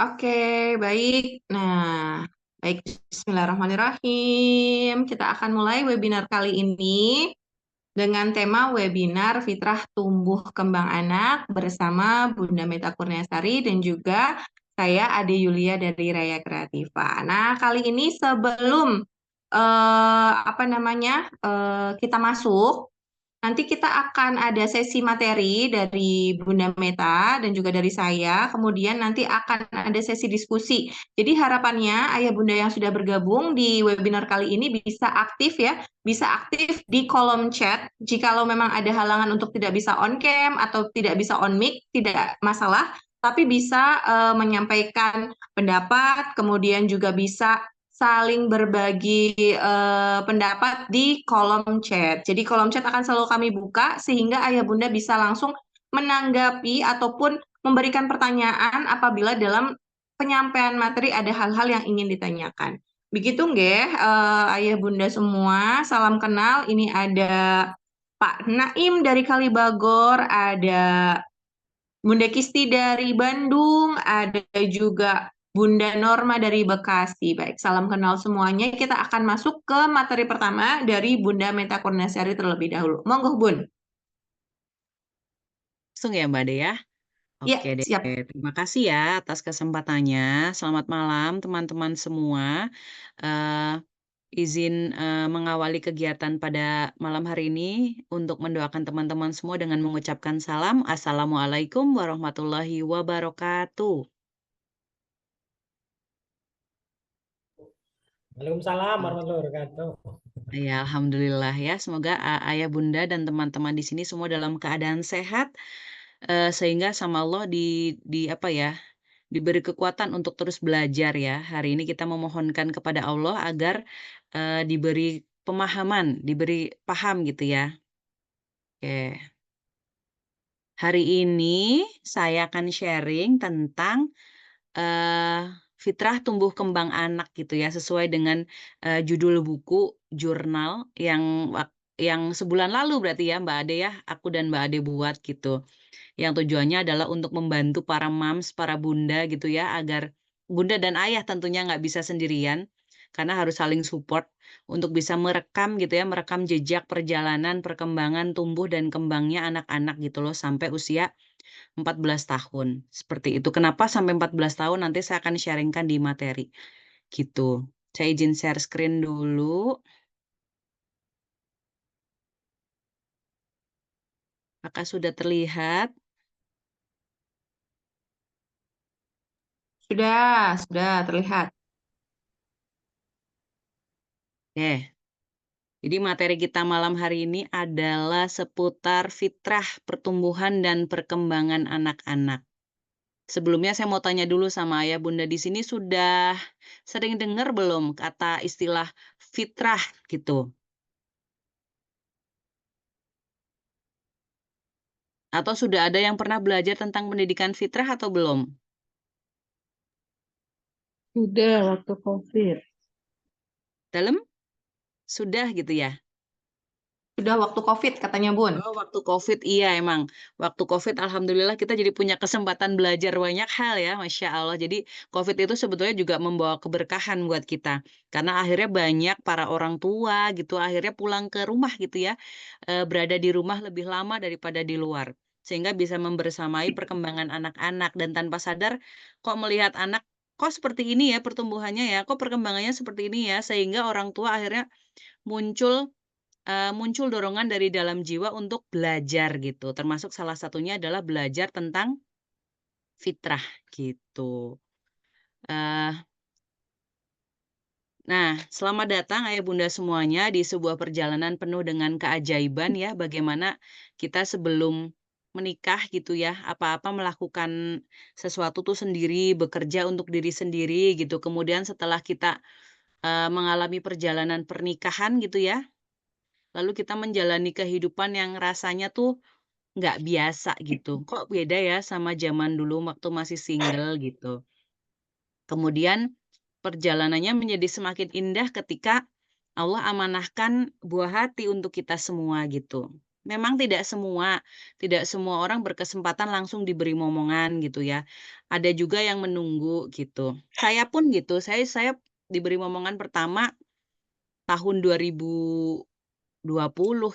Oke, baik. Nah, baik. Bismillahirrahmanirrahim. Kita akan mulai webinar kali ini dengan tema webinar Fitrah Tumbuh Kembang Anak bersama Bunda Meta Kurniasari dan juga saya Ade Yulia dari Raya Kreativa. Nah, kali ini sebelum kita masuk. Nanti kita akan ada sesi materi dari Bunda Meta dan juga dari saya. Kemudian nanti akan ada sesi diskusi. Jadi harapannya ayah bunda yang sudah bergabung di webinar kali ini bisa aktif ya, bisa aktif di kolom chat. Jikalau memang ada halangan untuk tidak bisa on cam atau tidak bisa on mic, tidak masalah. Tapi bisa menyampaikan pendapat, kemudian juga bisa saling berbagi pendapat di kolom chat. Jadi kolom chat akan selalu kami buka sehingga ayah bunda bisa langsung menanggapi ataupun memberikan pertanyaan apabila dalam penyampaian materi ada hal-hal yang ingin ditanyakan. Begitu nggih, ayah bunda semua, salam kenal. Ini ada Pak Naim dari Kalibagor, ada Bunda Kisti dari Bandung, ada juga Bunda Norma dari Bekasi. Baik, salam kenal semuanya. Kita akan masuk ke materi pertama dari Bunda Meta Kurniasari terlebih dahulu. Monggo, Bun. Langsung ya Mbak Dea. Ya, Oke deh, siap. terima kasih ya atas kesempatannya. Selamat malam teman-teman semua. Eh, izin mengawali kegiatan pada malam hari ini untuk mendoakan teman-teman semua dengan mengucapkan salam. Assalamualaikum warahmatullahi wabarakatuh. Waalaikumsalam warahmatullahi wabarakatuh. Ya, alhamdulillah ya. Semoga ayah bunda dan teman-teman di sini semua dalam keadaan sehat, sehingga sama Allah di apa ya, diberi kekuatan untuk terus belajar ya. Hari ini kita memohonkan kepada Allah agar diberi pemahaman, diberi paham gitu ya. Oke. Hari ini saya akan sharing tentang eh, fitrah tumbuh kembang anak gitu ya, sesuai dengan judul buku jurnal yang sebulan lalu berarti ya Mbak Ade ya, aku dan Mbak Ade buat gitu. Yang tujuannya adalah untuk membantu para moms, para bunda gitu ya, agar bunda dan ayah tentunya nggak bisa sendirian, karena harus saling support untuk bisa merekam gitu ya, merekam jejak perjalanan, perkembangan tumbuh dan kembangnya anak-anak gitu loh, sampai usia 14 tahun. Seperti itu. Kenapa sampai 14 tahun? Nanti saya akan sharingkan di materi. Gitu. Saya izin share screen dulu. Apakah sudah terlihat? Sudah terlihat. Oke. Jadi materi kita malam hari ini adalah seputar fitrah pertumbuhan dan perkembangan anak-anak. Sebelumnya saya mau tanya dulu sama ayah bunda di sini, sudah sering dengar belum kata istilah fitrah gitu? Atau sudah ada yang pernah belajar tentang pendidikan fitrah atau belum? Sudah waktu COVID. Dalam? Sudah gitu ya? Sudah waktu COVID katanya, Bun. Oh, waktu COVID, iya emang. Waktu COVID, alhamdulillah kita jadi punya kesempatan belajar banyak hal ya, Masya Allah. Jadi COVID itu sebetulnya juga membawa keberkahan buat kita. Karena akhirnya banyak para orang tua gitu, akhirnya pulang ke rumah gitu ya. Berada di rumah lebih lama daripada di luar. Sehingga bisa membersamai perkembangan anak-anak. Dan tanpa sadar, kok melihat anak, kok seperti ini ya pertumbuhannya ya, kok perkembangannya seperti ini ya. Sehingga orang tua akhirnya muncul dorongan dari dalam jiwa untuk belajar gitu, termasuk salah satunya adalah belajar tentang fitrah gitu. Eee, nah, selamat datang ayah bunda semuanya di sebuah perjalanan penuh dengan keajaiban ya, bagaimana kita sebelum menikah gitu ya, apa-apa melakukan sesuatu tuh sendiri, bekerja untuk diri sendiri gitu. Kemudian setelah kita, mengalami perjalanan pernikahan gitu ya, lalu kita menjalani kehidupan yang rasanya tuh nggak biasa gitu, kok beda ya sama zaman dulu waktu masih single gitu. Kemudian perjalanannya menjadi semakin indah ketika Allah amanahkan buah hati untuk kita semua gitu. Memang tidak semua orang berkesempatan langsung diberi momongan gitu ya. Ada juga yang menunggu gitu. Saya pun gitu, saya diberi momongan pertama tahun 2020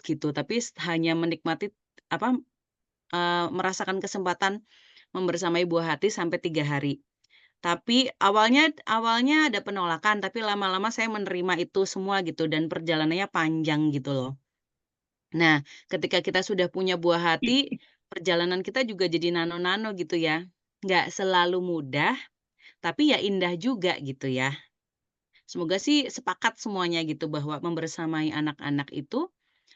gitu, tapi hanya menikmati apa, merasakan kesempatan membersamai buah hati sampai 3 hari. Tapi awalnya awalnya ada penolakan, tapi lama-lama saya menerima itu semua gitu dan perjalanannya panjang gitu loh. Nah, ketika kita sudah punya buah hati, perjalanan kita juga jadi nano-nano gitu ya. Nggak selalu mudah, tapi ya indah juga gitu ya. Semoga sih sepakat semuanya gitu bahwa membersamai anak-anak itu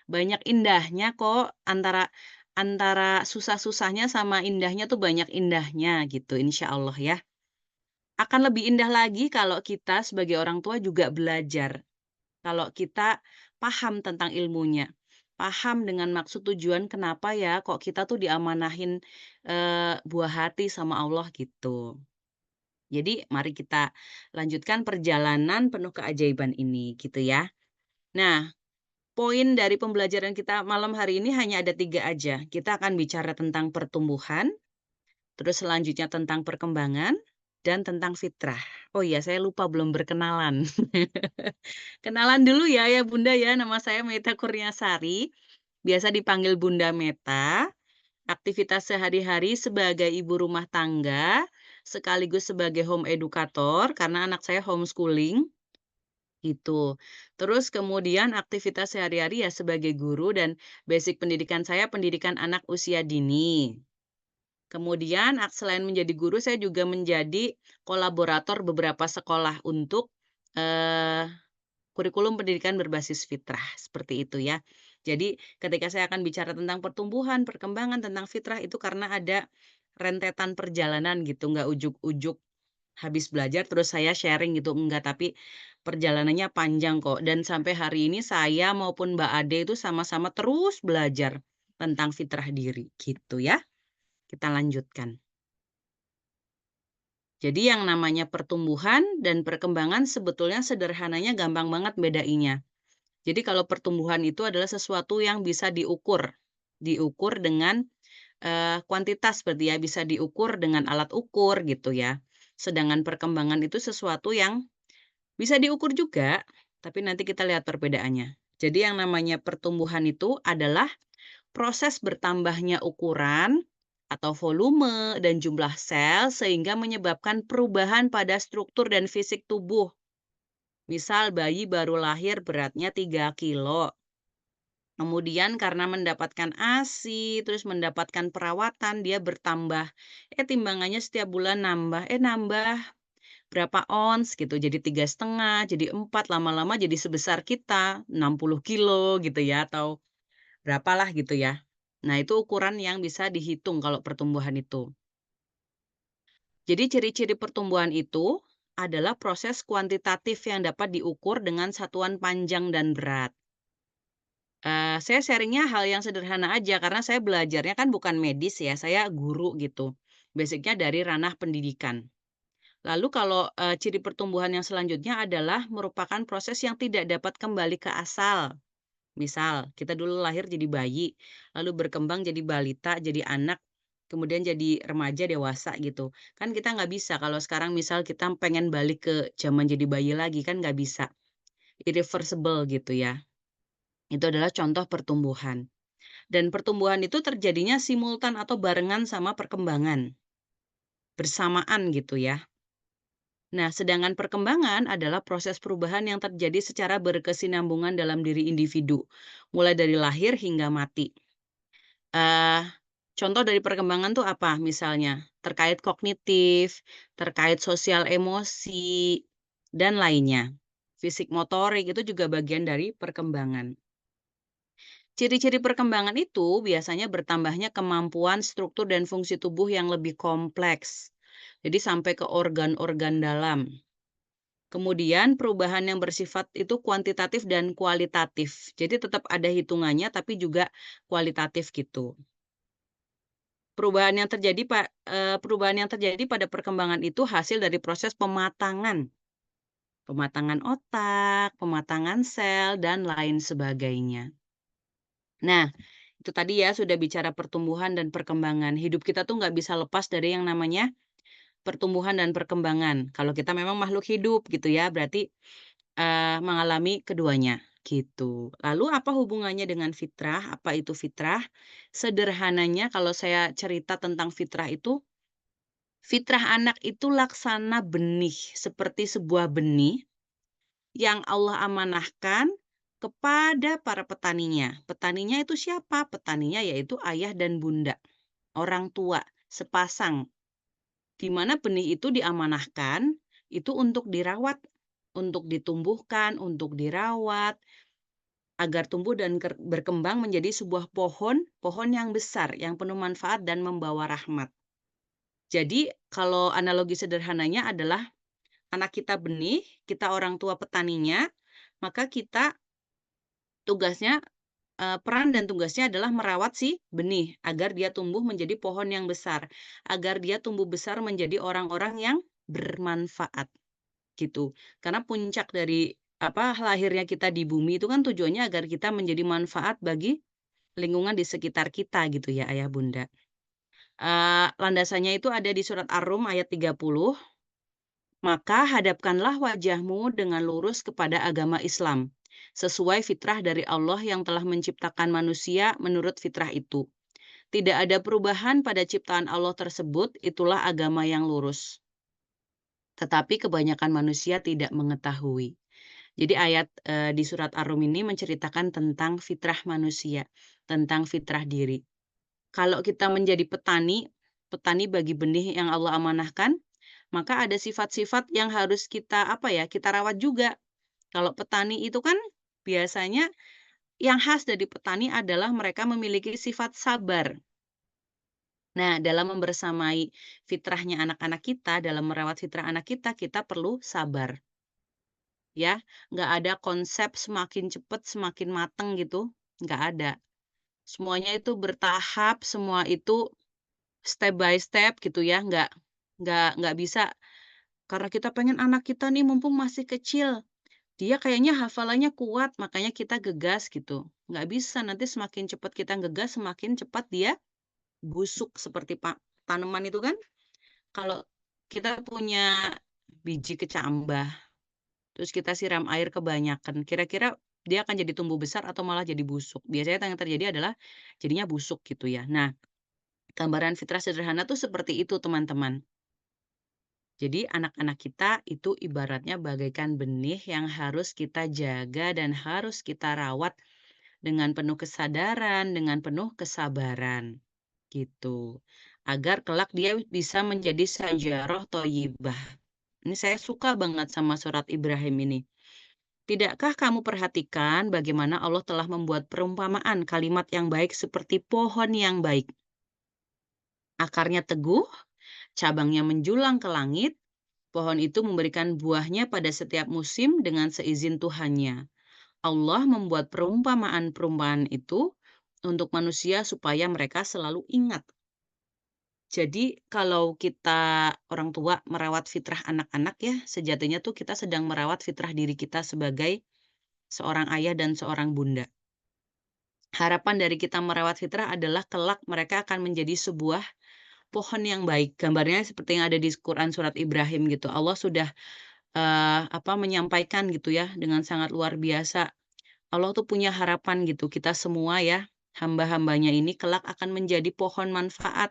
banyak indahnya kok, antara antara susah-susahnya sama indahnya tuh banyak indahnya gitu, insya Allah ya. Akan lebih indah lagi kalau kita sebagai orang tua juga belajar. Kalau kita paham tentang ilmunya, paham dengan maksud tujuan kenapa ya kok kita tuh diamanahin, buah hati sama Allah gitu. Jadi mari kita lanjutkan perjalanan penuh keajaiban ini gitu ya. Nah, poin dari pembelajaran kita malam hari ini hanya ada 3 aja. Kita akan bicara tentang pertumbuhan, terus selanjutnya tentang perkembangan, dan tentang fitrah. Oh iya, saya lupa belum berkenalan. Kenalan dulu ya Bunda ya, nama saya Meta Kurniasari, biasa dipanggil Bunda Meta. Aktivitas sehari-hari sebagai ibu rumah tangga, sekaligus sebagai home educator, karena anak saya homeschooling, gitu. Terus kemudian aktivitas sehari-hari ya sebagai guru dan basic pendidikan saya pendidikan anak usia dini. Kemudian selain menjadi guru, saya juga menjadi kolaborator beberapa sekolah untuk, eee, kurikulum pendidikan berbasis fitrah, seperti itu ya. Jadi ketika saya akan bicara tentang pertumbuhan, perkembangan, tentang fitrah itu karena ada rentetan perjalanan gitu, nggak ujuk-ujuk habis belajar terus saya sharing gitu, enggak, tapi perjalanannya panjang kok. Dan sampai hari ini saya maupun Mbak Ade itu sama-sama terus belajar tentang fitrah diri, gitu ya. Kita lanjutkan. Jadi yang namanya pertumbuhan dan perkembangan sebetulnya sederhananya gampang banget bedainya. Jadi kalau pertumbuhan itu adalah sesuatu yang bisa diukur. Diukur dengan, kuantitas berarti ya, bisa diukur dengan alat ukur gitu ya. Sedangkan perkembangan itu sesuatu yang bisa diukur juga, tapi nanti kita lihat perbedaannya. Jadi yang namanya pertumbuhan itu adalah proses bertambahnya ukuran atau volume dan jumlah sel sehingga menyebabkan perubahan pada struktur dan fisik tubuh. Misal bayi baru lahir beratnya 3 kilo. Kemudian karena mendapatkan ASI, terus mendapatkan perawatan, dia bertambah. Timbangannya setiap bulan nambah, nambah berapa ons gitu, jadi 3,5, jadi 4, lama-lama jadi sebesar kita, 60 kilo gitu ya, atau berapalah gitu ya. Nah, itu ukuran yang bisa dihitung kalau pertumbuhan itu. Jadi ciri-ciri pertumbuhan itu adalah proses kuantitatif yang dapat diukur dengan satuan panjang dan berat. Saya sharing-nya hal yang sederhana aja karena saya belajarnya kan bukan medis ya, saya guru gitu. Basic-nya dari ranah pendidikan. Lalu kalau, ciri pertumbuhan yang selanjutnya adalah merupakan proses yang tidak dapat kembali ke asal. Misal, kita dulu lahir jadi bayi, lalu berkembang jadi balita, jadi anak, kemudian jadi remaja, dewasa gitu. Kan kita nggak bisa kalau sekarang misal kita pengen balik ke zaman jadi bayi lagi, kan nggak bisa. Irreversible gitu ya. Itu adalah contoh pertumbuhan. Dan pertumbuhan itu terjadinya simultan atau barengan sama perkembangan. Bersamaan gitu ya. Nah, sedangkan perkembangan adalah proses perubahan yang terjadi secara berkesinambungan dalam diri individu, mulai dari lahir hingga mati. Eee, contoh dari perkembangan tuh apa misalnya? Terkait kognitif, terkait sosial emosi, dan lainnya. Fisik motorik itu juga bagian dari perkembangan. Ciri-ciri perkembangan itu biasanya bertambahnya kemampuan struktur dan fungsi tubuh yang lebih kompleks. Jadi sampai ke organ-organ dalam. Kemudian perubahan yang bersifat itu kuantitatif dan kualitatif. Jadi tetap ada hitungannya tapi juga kualitatif gitu. Perubahan yang terjadi pada perkembangan itu hasil dari proses pematangan. Pematangan otak, pematangan sel, dan lain sebagainya. Nah, Itu tadi ya, sudah bicara pertumbuhan dan perkembangan. Hidup kita tuh nggak bisa lepas dari yang namanya pertumbuhan dan perkembangan. Kalau kita memang makhluk hidup gitu ya, berarti mengalami keduanya, gitu. Lalu apa hubungannya dengan fitrah? Apa itu fitrah? Sederhananya kalau saya cerita tentang fitrah anak itu laksana benih, seperti sebuah benih yang Allah amanahkan kepada para petaninya. Petaninya itu siapa? Petaninya yaitu ayah dan bunda, orang tua, sepasang. Di mana benih itu diamanahkan, itu untuk dirawat, untuk ditumbuhkan, untuk dirawat, agar tumbuh dan berkembang menjadi sebuah pohon yang besar, yang penuh manfaat dan membawa rahmat. Jadi, kalau analogi sederhananya adalah anak kita benih, kita orang tua petaninya, maka kita tugasnya, peran dan tugasnya adalah merawat si benih, agar dia tumbuh menjadi pohon yang besar, agar dia tumbuh besar menjadi orang-orang yang bermanfaat. Gitu. Karena puncak dari lahirnya kita di bumi itu kan tujuannya agar kita menjadi manfaat bagi lingkungan di sekitar kita gitu ya, Ayah Bunda. Landasannya itu ada di surat Ar-Rum ayat 30. Maka hadapkanlah wajahmu dengan lurus kepada agama Islam, sesuai fitrah dari Allah yang telah menciptakan manusia menurut fitrah itu. Tidak ada perubahan pada ciptaan Allah tersebut, itulah agama yang lurus. Tetapi kebanyakan manusia tidak mengetahui. Jadi ayat di surat Ar-Rum ini menceritakan tentang fitrah manusia, tentang fitrah diri. Kalau kita menjadi petani bagi benih yang Allah amanahkan, maka ada sifat-sifat yang harus kita kita rawat juga. Kalau petani itu kan biasanya yang khas dari petani adalah mereka memiliki sifat sabar. Nah, dalam membersamai fitrahnya anak-anak kita, dalam merawat fitrah anak kita, kita perlu sabar. Ya, nggak ada konsep semakin cepat semakin mateng gitu, nggak ada. Semuanya itu bertahap, semua itu step by step gitu ya, nggak bisa karena kita pengen anak kita nih mumpung masih kecil, dia kayaknya hafalannya kuat makanya kita gegas gitu. Nggak bisa, nanti semakin cepat kita gegas, semakin cepat dia busuk seperti tanaman itu kan, kalau kita punya biji kecambah terus kita siram air kebanyakan, kira-kira dia akan jadi tumbuh besar atau malah jadi busuk? Biasanya yang terjadi adalah jadinya busuk gitu ya. Nah, gambaran fitrah sederhana tuh seperti itu teman-teman. Jadi anak-anak kita itu ibaratnya bagaikan benih yang harus kita jaga dan harus kita rawat dengan penuh kesadaran, dengan penuh kesabaran. Gitu. Agar kelak dia bisa menjadi sajarah thayyibah. Ini saya suka banget sama surat Ibrahim ini. Tidakkah kamu perhatikan bagaimana Allah telah membuat perumpamaan kalimat yang baik seperti pohon yang baik? Akarnya teguh, cabangnya menjulang ke langit, pohon itu memberikan buahnya pada setiap musim dengan seizin Tuhannya. Allah membuat perumpamaan-perumpamaan itu untuk manusia supaya mereka selalu ingat. Jadi kalau kita orang tua merawat fitrah anak-anak ya, sejatinya tuh kita sedang merawat fitrah diri kita sebagai seorang ayah dan seorang bunda. Harapan dari kita merawat fitrah adalah kelak mereka akan menjadi sebuah pohon yang baik. Gambarnya seperti yang ada di Quran surat Ibrahim gitu. Allah sudah menyampaikan gitu ya dengan sangat luar biasa. Allah tuh punya harapan gitu. Kita semua ya, hamba-hambanya ini kelak akan menjadi pohon manfaat.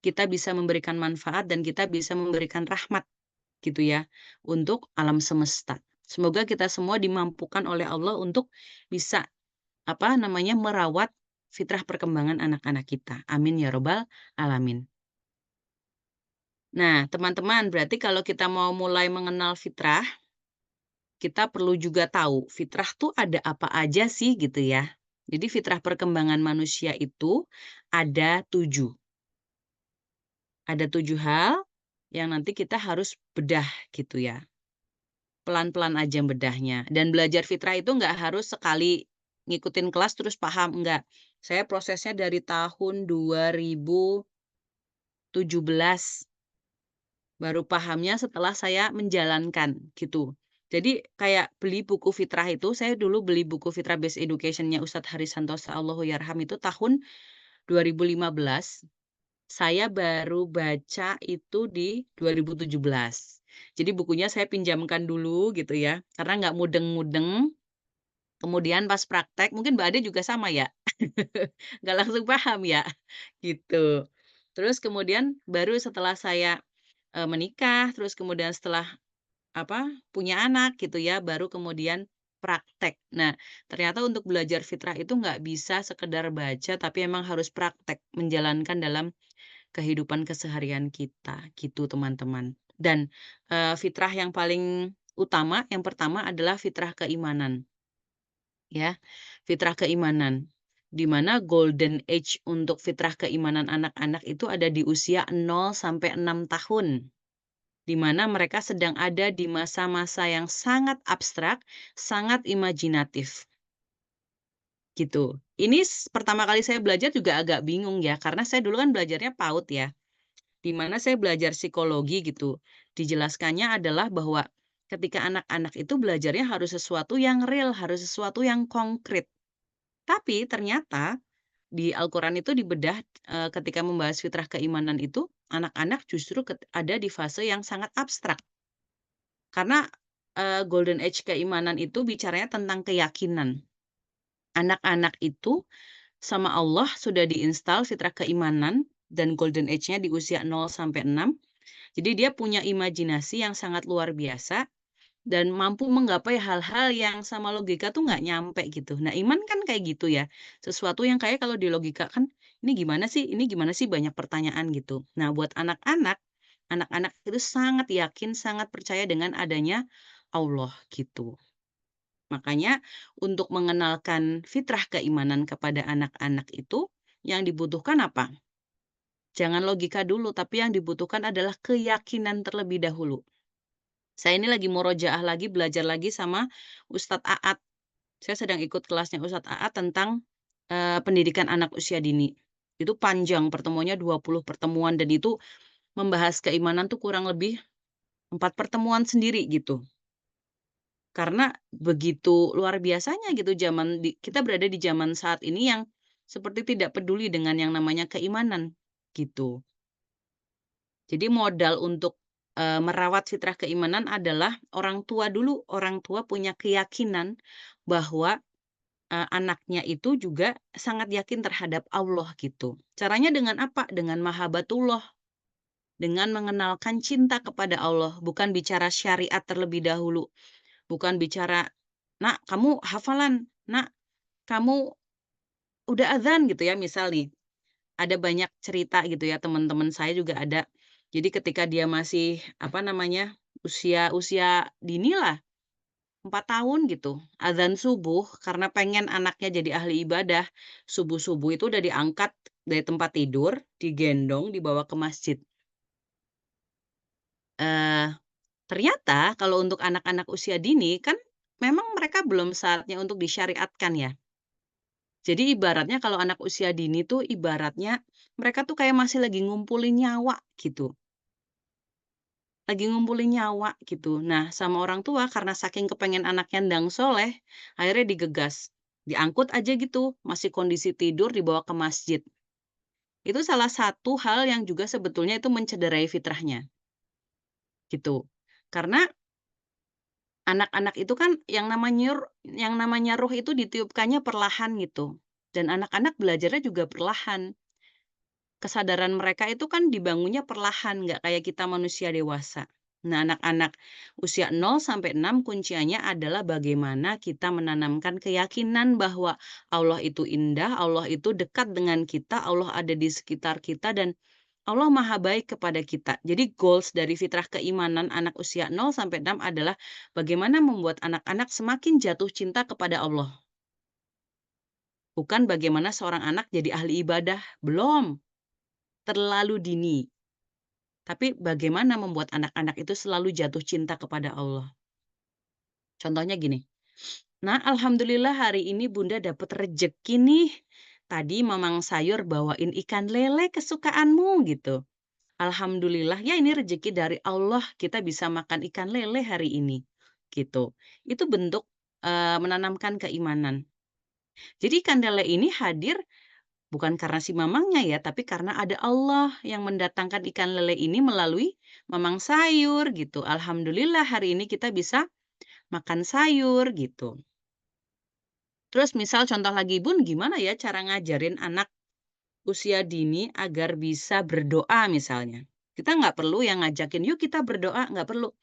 Kita bisa memberikan manfaat dan kita bisa memberikan rahmat gitu ya untuk alam semesta. Semoga kita semua dimampukan oleh Allah untuk bisa merawat fitrah perkembangan anak-anak kita. Amin ya robbal alamin. Nah, teman-teman, berarti kalau kita mau mulai mengenal fitrah, kita perlu juga tahu fitrah tuh ada apa aja sih gitu ya. Jadi fitrah perkembangan manusia itu ada 7. Ada 7 hal yang nanti kita harus bedah gitu ya. Pelan-pelan aja bedahnya. Dan belajar fitrah itu nggak harus sekali ngikutin kelas terus paham, enggak. Saya prosesnya dari tahun 2017. Baru pahamnya setelah saya menjalankan gitu. Jadi kayak beli buku fitrah itu, saya dulu beli buku Fitrah Based Education-nya Ustadz Haris Santosa Allahyarham itu tahun 2015. Saya baru baca itu di 2017. Jadi bukunya saya pinjamkan dulu gitu ya, karena nggak mudeng-mudeng. Kemudian pas praktek, mungkin Mbak Ade juga sama ya? Nggak langsung paham ya? Gitu. Terus kemudian baru setelah saya, menikah, terus kemudian setelah punya anak gitu ya, baru kemudian praktek. Nah, ternyata untuk belajar fitrah itu nggak bisa sekedar baca, tapi emang harus praktek, menjalankan dalam kehidupan keseharian kita, gitu teman-teman. Dan, fitrah yang paling utama, yang pertama adalah fitrah keimanan, ya. Fitrah keimanan, di mana golden age untuk fitrah keimanan anak-anak itu ada di usia 0 sampai 6 tahun. Di mana mereka sedang ada di masa-masa yang sangat abstrak, sangat imajinatif, gitu. Ini pertama kali saya belajar juga agak bingung ya, karena saya dulu kan belajarnya PAUD ya, di mana saya belajar psikologi gitu. Dijelaskannya adalah bahwa ketika anak-anak itu belajarnya harus sesuatu yang real, harus sesuatu yang konkret. Tapi ternyata di Al-Quran itu dibedah ketika membahas fitrah keimanan itu, anak-anak justru ada di fase yang sangat abstrak. Karena, golden age keimanan itu bicaranya tentang keyakinan. Anak-anak itu sama Allah sudah diinstal fitrah keimanan dan golden age-nya di usia 0 sampai 6. Jadi dia punya imajinasi yang sangat luar biasa dan mampu menggapai hal-hal yang sama logika tuh nggak nyampe gitu. Nah, iman kan kayak gitu ya, sesuatu yang kayak kalau di logika kan, ini gimana sih, banyak pertanyaan gitu. Nah, buat anak-anak, anak-anak itu sangat yakin, sangat percaya dengan adanya Allah gitu. Makanya untuk mengenalkan fitrah keimanan kepada anak-anak itu, yang dibutuhkan apa? Jangan logika dulu, tapi yang dibutuhkan adalah keyakinan terlebih dahulu. Saya ini lagi murojaah lagi, belajar lagi sama Ustadz Aat. Saya sedang ikut kelasnya Ustadz Aat tentang, pendidikan anak usia dini. Itu panjang pertemuannya 20 pertemuan dan itu membahas keimanan tuh kurang lebih 4 pertemuan sendiri gitu. Karena begitu luar biasanya gitu kita berada di zaman saat ini yang seperti tidak peduli dengan yang namanya keimanan, gitu. Jadi modal untuk, merawat fitrah keimanan adalah orang tua dulu. Orang tua punya keyakinan bahwa, anaknya itu juga sangat yakin terhadap Allah gitu. Caranya dengan apa? Dengan mahabbatullah, dengan mengenalkan cinta kepada Allah, bukan bicara syariat terlebih dahulu, bukan bicara, "Nak, kamu hafalan. Nak, kamu udah adzan," gitu ya misal nih. Ada banyak cerita gitu ya, teman-teman saya juga ada. Jadi ketika dia masih, usia usia dini lah, 4 tahun gitu, adzan subuh karena pengen anaknya jadi ahli ibadah, subuh-subuh itu udah diangkat dari tempat tidur, digendong, dibawa ke masjid. Eee, Ternyata kalau untuk anak-anak usia dini kan memang mereka belum saatnya untuk disyariatkan ya. Jadi ibaratnya kalau anak usia dini tuh ibaratnya mereka tuh kayak masih lagi ngumpulin nyawa gitu. Lagi ngumpulin nyawa gitu. Nah, sama orang tua karena saking kepengen anaknya ndang soleh, akhirnya digegas. Diangkut aja gitu, masih kondisi tidur dibawa ke masjid. Itu salah satu hal yang juga sebetulnya itu mencederai fitrahnya, gitu. Karena anak-anak itu kan yang namanya ruh itu ditiupkannya perlahan gitu. Dan anak-anak belajarnya juga perlahan. Kesadaran mereka itu kan dibangunnya perlahan, nggak kayak kita manusia dewasa. Nah, anak-anak usia 0 sampai 6 kuncinya adalah bagaimana kita menanamkan keyakinan bahwa Allah itu indah, Allah itu dekat dengan kita, Allah ada di sekitar kita, dan Allah maha baik kepada kita. Jadi goals dari fitrah keimanan anak usia 0 sampai 6 adalah bagaimana membuat anak-anak semakin jatuh cinta kepada Allah. Bukan bagaimana seorang anak jadi ahli ibadah, belum. Terlalu dini. Tapi bagaimana membuat anak-anak itu selalu jatuh cinta kepada Allah. Contohnya gini, "Nah, alhamdulillah hari ini Bunda dapat rejeki nih. Tadi Mamang Sayur bawain ikan lele kesukaanmu," gitu. Alhamdulillah, ya ini rejeki dari Allah, kita bisa makan ikan lele hari ini. gitu. Itu bentuk menanamkan keimanan. Jadi ikan lele ini hadir bukan karena si mamangnya ya, tapi karena ada Allah yang mendatangkan ikan lele ini melalui mamang sayur gitu. Alhamdulillah hari ini kita bisa makan sayur gitu. Terus misal contoh lagi, Bun, gimana ya cara ngajarin anak usia dini agar bisa berdoa misalnya? Kita nggak perlu yang ngajakin, yuk kita berdoa, nggak perlu.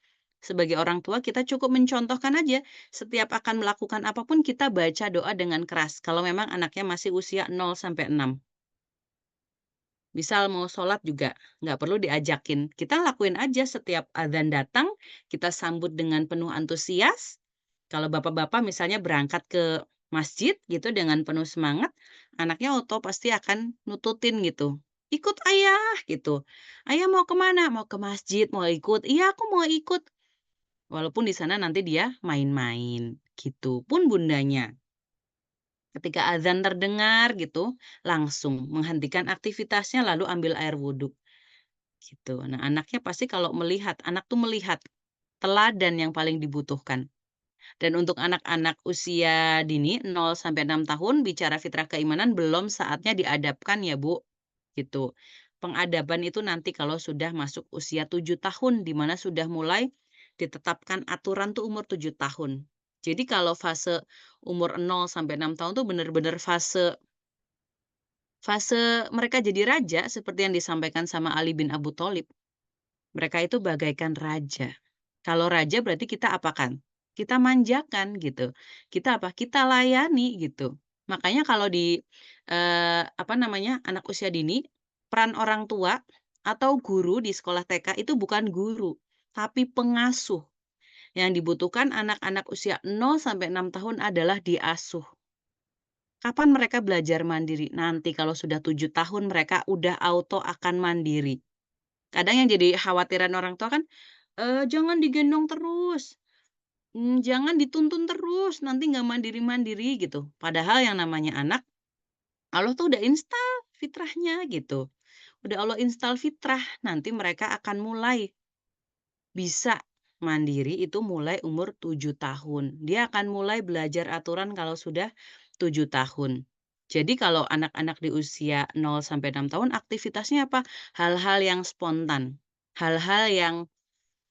Sebagai orang tua kita cukup mencontohkan aja, setiap akan melakukan apapun kita baca doa dengan keras, kalau memang anaknya masih usia 0-6. Misal mau sholat juga, nggak perlu diajakin. Kita lakuin aja setiap adzan datang, kita sambut dengan penuh antusias. Kalau bapak-bapak misalnya berangkat ke masjid gitu dengan penuh semangat, anaknya pasti akan nututin gitu. Ikut ayah gitu. Ayah mau kemana? Mau ke masjid, mau ikut. Iya aku mau ikut. Walaupun di sana nanti dia main-main gitu. Pun bundanya. Ketika azan terdengar gitu, langsung menghentikan aktivitasnya lalu ambil air wudhu gitu. Nah, anaknya pasti kalau melihat, anak tuh melihat teladan yang paling dibutuhkan. Dan untuk anak-anak usia dini 0-6 tahun bicara fitrah keimanan belum saatnya diadabkan ya, Bu. Gitu. Pengadaban itu nanti kalau sudah masuk usia 7 tahun di mana sudah mulai ditetapkan aturan tuh umur 7 tahun. Jadi kalau fase umur 0-6 tahun tuh benar-benar fase fase mereka jadi raja seperti yang disampaikan sama Ali bin Abu Thalib. Mereka itu bagaikan raja. Kalau raja berarti kita apakan? Kita manjakan gitu. Kita apa? Kita layani gitu. Makanya kalau di apa namanya, anak usia dini, peran orang tua atau guru di sekolah TK itu bukan guru, tapi pengasuh. Yang dibutuhkan anak-anak usia 0-6 tahun adalah diasuh. Kapan mereka belajar mandiri? Nanti kalau sudah 7 tahun mereka udah auto akan mandiri. Kadang yang jadi khawatiran orang tua kan, jangan digendong terus, jangan dituntun terus, nanti nggak mandiri-mandiri gitu. Padahal yang namanya anak, Allah tuh udah install fitrahnya gitu. Udah Allah install fitrah, nanti mereka akan mulai bisa mandiri itu mulai umur 7 tahun. Dia akan mulai belajar aturan kalau sudah 7 tahun. Jadi kalau anak-anak di usia 0-6 tahun aktivitasnya apa? Hal-hal yang spontan. Hal-hal yang,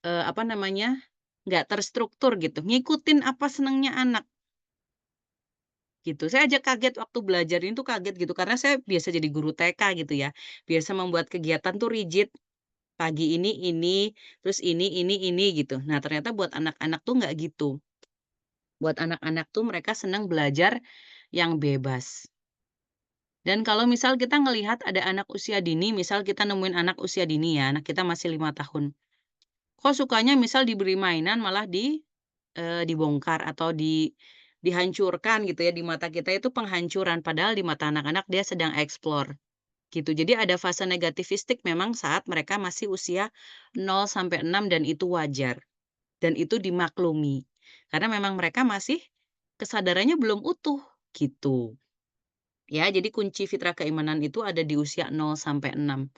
apa namanya, nggak terstruktur gitu, ngikutin apa senangnya anak, gitu. Saya aja kaget waktu belajar ini tuh kaget gitu, karena saya biasa jadi guru TK gitu ya, biasa membuat kegiatan tuh rigid, pagi ini, terus ini, gitu. Nah, ternyata buat anak-anak tuh nggak gitu. Buat anak-anak tuh mereka senang belajar yang bebas. Dan kalau misal kita ngelihat ada anak usia dini, misal kita nemuin anak usia dini ya, anak kita masih 5 tahun. Kok sukanya misal diberi mainan malah dibongkar atau dihancurkan gitu ya, di mata kita itu penghancuran, padahal di mata anak-anak dia sedang explore, gitu. Jadi ada fase negativistik memang saat mereka masih usia 0-6 dan itu wajar, dan itu dimaklumi. Karena memang mereka masih kesadarannya belum utuh, gitu. Ya, jadi kunci fitrah keimanan itu ada di usia 0-6.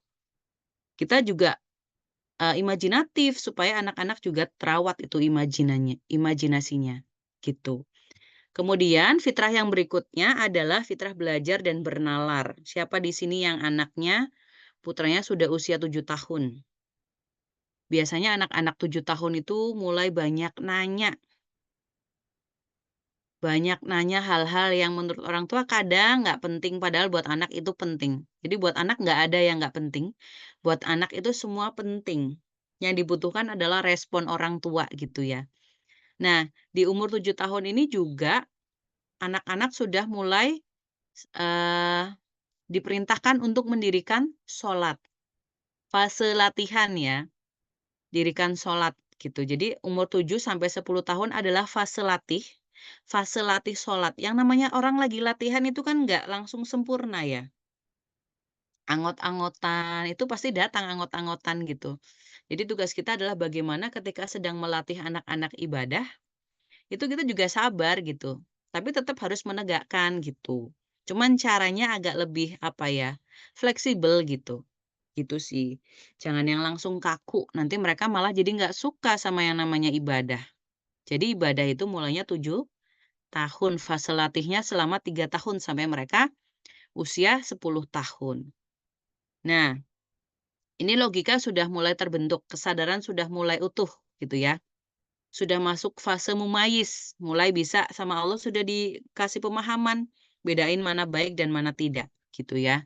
Kita juga imajinatif supaya anak-anak juga terawat itu imajinasinya, gitu. Kemudian fitrah yang berikutnya adalah fitrah belajar dan bernalar. Siapa di sini yang anaknya, putranya sudah usia 7 tahun? Biasanya anak-anak 7 tahun itu mulai banyak nanya hal-hal yang menurut orang tua kadang nggak penting, padahal buat anak itu penting. Jadi buat anak nggak ada yang nggak penting, buat anak itu semua penting. Yang dibutuhkan adalah respon orang tua gitu ya. Nah, di umur 7 tahun ini juga anak-anak sudah mulai eee, diperintahkan untuk mendirikan sholat. Fase latihan ya, dirikan sholat gitu. Jadi umur 7-10 tahun adalah fase latih sholat. Yang namanya orang lagi latihan itu kan nggak langsung sempurna ya. Angot-angotan, itu pasti datang angot-angotan gitu. Jadi tugas kita adalah bagaimana ketika sedang melatih anak-anak ibadah, itu kita juga sabar gitu, tapi tetap harus menegakkan gitu. Cuman caranya agak lebih, apa ya, fleksibel gitu, gitu sih. Jangan yang langsung kaku, nanti mereka malah jadi nggak suka sama yang namanya ibadah. Jadi ibadah itu mulainya 7 tahun, fase latihnya selama 3 tahun sampai mereka usia 10 tahun. Nah, ini logika sudah mulai terbentuk, kesadaran sudah mulai utuh gitu ya. Sudah masuk fase mumayyiz, mulai bisa sama Allah sudah dikasih pemahaman, bedain mana baik dan mana tidak, gitu ya.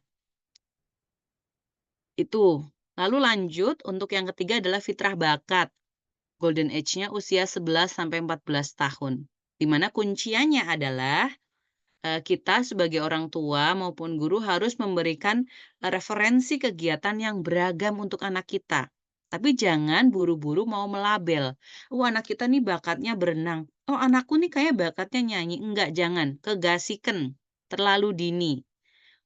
Itu. Lalu lanjut untuk yang ketiga adalah fitrah bakat. Golden age-nya usia 11 sampai 14 tahun. Di mana kunciannya adalah kita sebagai orang tua maupun guru harus memberikan referensi kegiatan yang beragam untuk anak kita. Tapi jangan buru-buru mau melabel. Oh, anak kita nih bakatnya berenang. Oh, anakku nih kayak bakatnya nyanyi. Enggak, jangan. Kegasikan. Terlalu dini.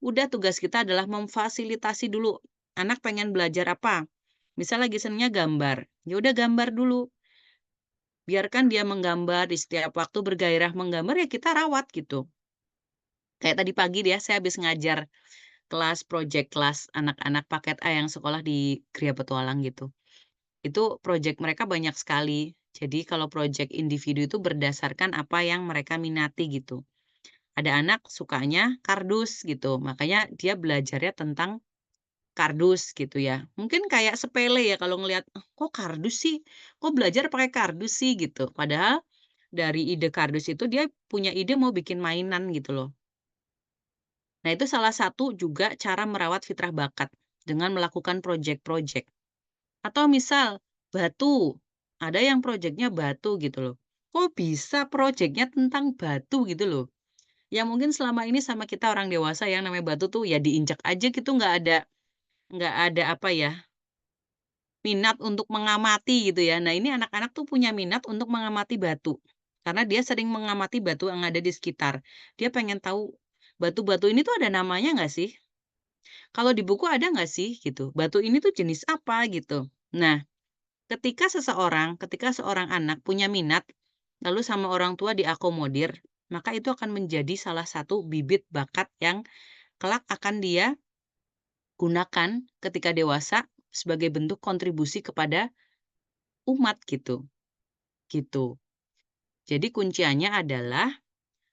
Udah tugas kita adalah memfasilitasi dulu. Anak pengen belajar apa? Misal lagi senangnya gambar. Ya udah gambar dulu. Biarkan dia menggambar di setiap waktu bergairah menggambar ya kita rawat gitu. Kayak tadi pagi dia saya habis ngajar kelas anak-anak paket A yang sekolah di Gria Petualang gitu. Itu project mereka banyak sekali. Jadi kalau project individu itu berdasarkan apa yang mereka minati gitu. Ada anak sukanya kardus gitu, makanya dia belajarnya tentang kardus gitu ya. Mungkin kayak sepele ya kalau ngelihat, "Oh, kok kardus sih? Kok belajar pakai kardus sih?" gitu. Padahal dari ide kardus itu dia punya ide mau bikin mainan gitu loh. Nah, itu salah satu juga cara merawat fitrah bakat dengan melakukan project-project. Atau misal batu, ada yang projeknya batu gitu loh. Kok bisa projeknya tentang batu gitu loh. Ya mungkin selama ini sama kita orang dewasa yang namanya batu tuh ya diinjak aja gitu nggak ada apa ya, minat untuk mengamati gitu ya. Nah, ini anak-anak tuh punya minat untuk mengamati batu. Karena dia sering mengamati batu yang ada di sekitar. Dia pengen tahu batu-batu ini tuh ada namanya nggak sih? Kalau di buku ada nggak sih gitu, batu ini tuh jenis apa gitu. Nah, ketika seorang anak punya minat, lalu sama orang tua diakomodir, maka itu akan menjadi salah satu bibit bakat yang kelak akan dia gunakan ketika dewasa sebagai bentuk kontribusi kepada umat gitu, gitu. Jadi kunciannya adalah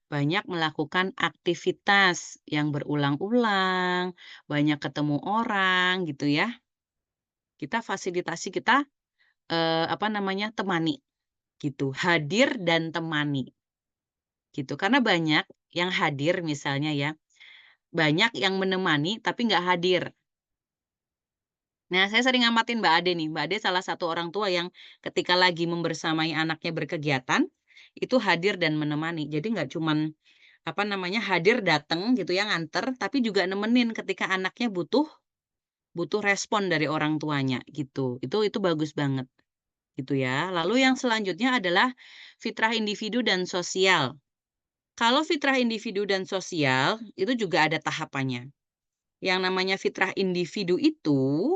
banyak melakukan aktivitas yang berulang-ulang, banyak ketemu orang gitu ya. Kita fasilitasi kita, apa namanya, temani, gitu. Hadir dan temani, gitu. Karena banyak yang hadir misalnya ya, banyak yang menemani tapi nggak hadir. Nah, saya sering ngamatin Mbak Ade nih. Mbak Ade salah satu orang tua yang ketika lagi membersamai anaknya berkegiatan, itu hadir dan menemani. Jadi nggak cuman, apa namanya, hadir datang gitu ya, nganter, tapi juga nemenin ketika anaknya butuh butuh respon dari orang tuanya, gitu. Itu bagus banget. Gitu ya. Lalu yang selanjutnya adalah fitrah individu dan sosial. Kalau fitrah individu dan sosial, itu juga ada tahapannya. Yang namanya fitrah individu itu,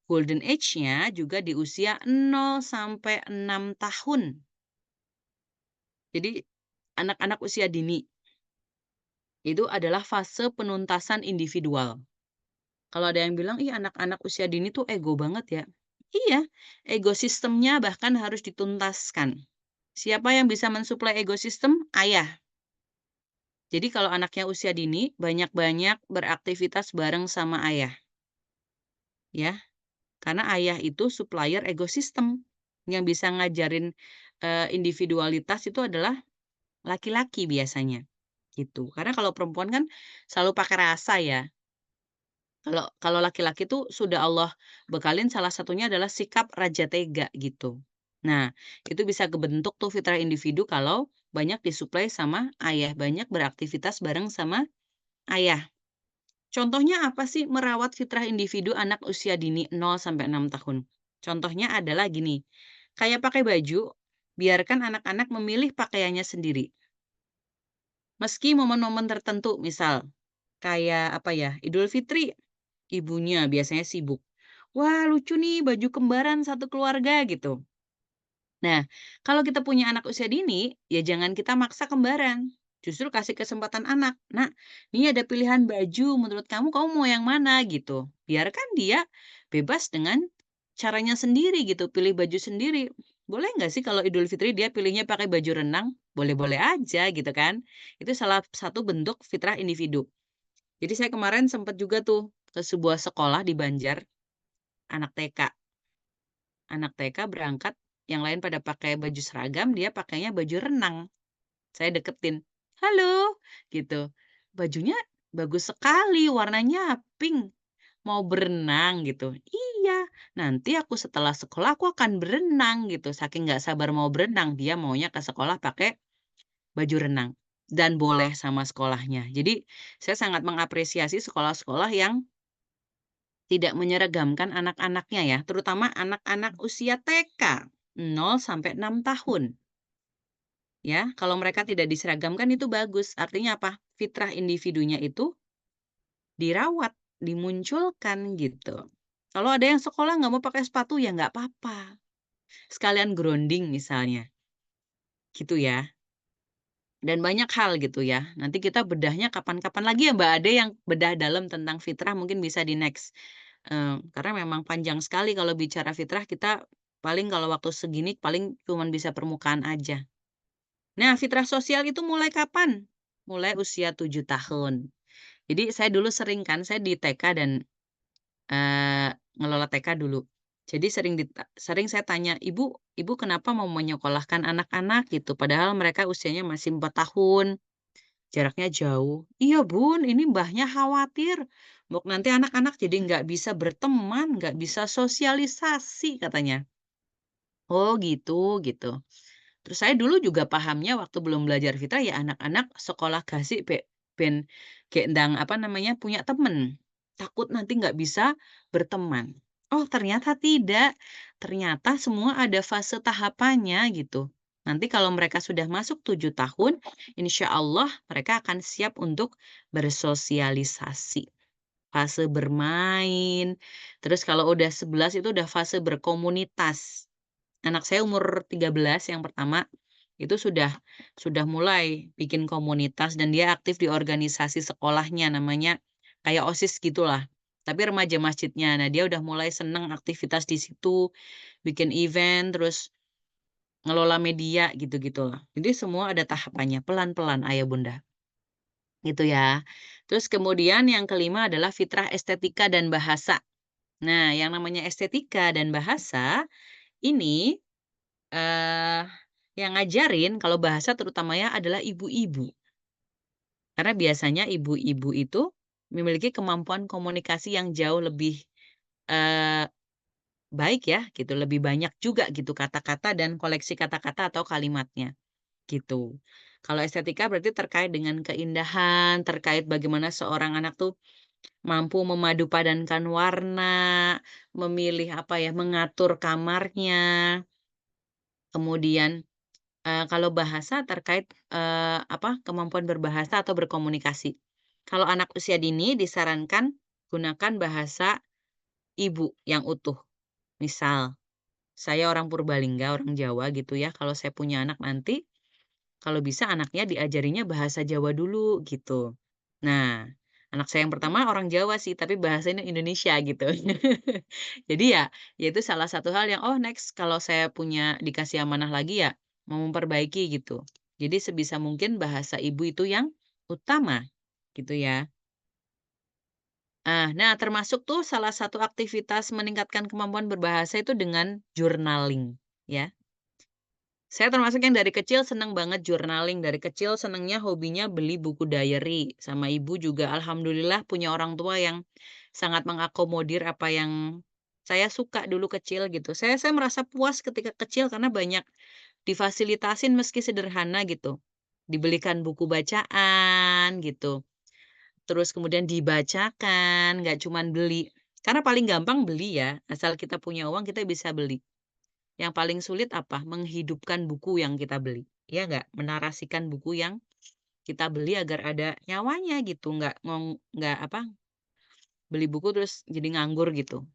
golden age-nya juga di usia 0 sampai 6 tahun. Jadi, anak-anak usia dini, itu adalah fase penuntasan individual. Kalau ada yang bilang, ih anak-anak usia dini tuh ego banget ya. Iya, ego sistemnya bahkan harus dituntaskan. Siapa yang bisa mensuplai ekosistem? Ayah. Jadi kalau anaknya usia dini, banyak-banyak beraktivitas bareng sama ayah. Ya, karena ayah itu supplier ekosistem. Yang bisa ngajarin individualitas itu adalah laki-laki biasanya. Gitu. Karena kalau perempuan kan selalu pakai rasa ya. Kalau laki-laki tuh sudah Allah bekalin salah satunya adalah sikap raja tega gitu. Nah, itu bisa kebentuk tuh fitrah individu kalau banyak disuplai sama ayah, banyak beraktivitas bareng sama ayah. Contohnya apa sih merawat fitrah individu anak usia dini 0 sampai 6 tahun? Contohnya adalah gini, kayak pakai baju, biarkan anak-anak memilih pakaiannya sendiri. Meski momen-momen tertentu, misal kayak apa ya, Idul Fitri, ibunya biasanya sibuk. Wah, lucu nih baju kembaran satu keluarga gitu. Nah, kalau kita punya anak usia dini, ya jangan kita maksa kembaran. Justru kasih kesempatan anak. Nah, ini ada pilihan baju, menurut kamu mau yang mana gitu. Biarkan dia bebas dengan caranya sendiri gitu, pilih baju sendiri. boleh nggak sih kalau Idul Fitri dia pilihnya pakai baju renang? Boleh-boleh aja gitu kan. Itu salah satu bentuk fitrah individu. Jadi saya kemarin sempat juga tuh ke sebuah sekolah di Banjar, anak TK. Anak TK berangkat, yang lain pada pakai baju seragam, dia pakainya baju renang. Saya deketin, "Halo," gitu. "Bajunya bagus sekali, warnanya pink. Mau berenang?" gitu. "Iya, nanti aku setelah sekolah aku akan berenang," gitu. Saking nggak sabar mau berenang, dia maunya ke sekolah pakai baju renang dan boleh sama sekolahnya. Jadi saya sangat mengapresiasi sekolah-sekolah yang tidak menyeragamkan anak-anaknya ya, terutama anak-anak usia TK, 0 sampai 6 tahun. Ya, kalau mereka tidak diseragamkan itu bagus. Artinya apa? Fitrah individunya itu dirawat, dimunculkan gitu. Kalau ada yang sekolah nggak mau pakai sepatu ya nggak apa-apa. Sekalian grounding misalnya, gitu ya. Dan banyak hal gitu ya. Nanti kita bedahnya kapan-kapan lagi ya Mbak Ade yang bedah dalam tentang fitrah mungkin bisa di next. Karena memang panjang sekali kalau bicara fitrah kita paling kalau waktu segini paling cuman bisa permukaan aja. Nah, fitrah sosial itu mulai kapan? Mulai usia 7 tahun. Jadi saya dulu sering kan, saya di TK dan, ngelola TK dulu. Jadi sering saya tanya, "Ibu ibu kenapa mau menyekolahkan anak-anak?" Gitu, padahal mereka usianya masih 4 tahun, jaraknya jauh. "Iya Bun, ini Mbahnya khawatir, Mbok nanti anak-anak jadi nggak bisa berteman, nggak bisa sosialisasi," katanya. "Oh gitu," gitu. Terus saya dulu juga pahamnya waktu belum belajar fitrah ya anak-anak sekolah gasik ben gendang apa namanya, punya temen, takut nanti nggak bisa berteman. Oh ternyata tidak, ternyata semua ada fase tahapannya gitu. Nanti kalau mereka sudah masuk 7 tahun, insya Allah mereka akan siap untuk bersosialisasi. Fase bermain, terus kalau udah 11 itu udah fase berkomunitas. Anak saya umur 13 yang pertama, itu sudah mulai bikin komunitas dan dia aktif di organisasi sekolahnya namanya kayak OSIS gitulah, tapi remaja masjidnya. Nah, dia udah mulai seneng aktivitas di situ, bikin event, terus ngelola media gitu-gitulah. Jadi semua ada tahapannya, pelan-pelan Ayah Bunda, gitu ya. Terus kemudian yang kelima adalah fitrah estetika dan bahasa. Nah, yang namanya estetika dan bahasa ini Eee, yang ngajarin kalau bahasa terutamanya adalah ibu-ibu. Karena biasanya ibu-ibu itu memiliki kemampuan komunikasi yang jauh lebih, eee, baik ya gitu, lebih banyak juga gitu kata-kata dan koleksi kata-kata atau kalimatnya, gitu. Kalau estetika berarti terkait dengan keindahan, terkait bagaimana seorang anak tuh mampu memadupadankan warna, memilih apa ya, mengatur kamarnya, kemudian kalau bahasa terkait, apa, kemampuan berbahasa atau berkomunikasi. Kalau anak usia dini disarankan gunakan bahasa ibu yang utuh. Misal, saya orang Purbalingga, orang Jawa gitu ya, kalau saya punya anak nanti, kalau bisa anaknya diajarinya bahasa Jawa dulu gitu. Nah, anak saya yang pertama orang Jawa sih, tapi bahasanya Indonesia gitu. Jadi ya itu salah satu hal yang, oh next kalau saya punya dikasih amanah lagi ya, mau memperbaiki gitu. Jadi sebisa mungkin bahasa ibu itu yang utama, gitu ya. Nah termasuk tuh salah satu aktivitas meningkatkan kemampuan berbahasa itu dengan journaling, ya. Saya termasuk yang dari kecil seneng banget journaling, dari kecil senengnya hobinya beli buku diary, sama ibu juga alhamdulillah punya orang tua yang sangat mengakomodir apa yang saya suka dulu kecil gitu. Saya merasa puas ketika kecil karena banyak difasilitasin meski sederhana gitu. Dibelikan buku bacaan gitu, terus kemudian dibacakan, nggak cuman beli. Karena paling gampang beli ya, asal kita punya uang kita bisa beli. Yang paling sulit apa? Menghidupkan buku yang kita beli, ya nggak? Menarasikan buku yang kita beli agar ada nyawanya gitu, nggak apa, beli buku terus jadi nganggur gitu,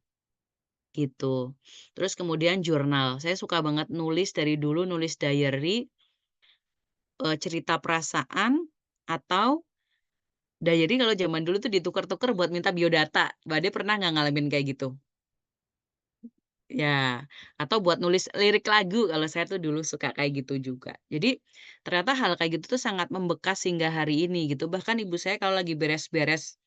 gitu. Terus kemudian jurnal, saya suka banget nulis dari dulu, nulis diary, cerita perasaan atau diary kalau zaman dulu tuh ditukar-tukar buat minta biodata. Mbak Ade pernah nggak ngalamin kayak gitu? Ya, atau buat nulis lirik lagu kalau saya tuh dulu suka kayak gitu juga. Jadi ternyata hal kayak gitu tuh sangat membekas hingga hari ini gitu. Bahkan ibu saya kalau lagi beres-beres,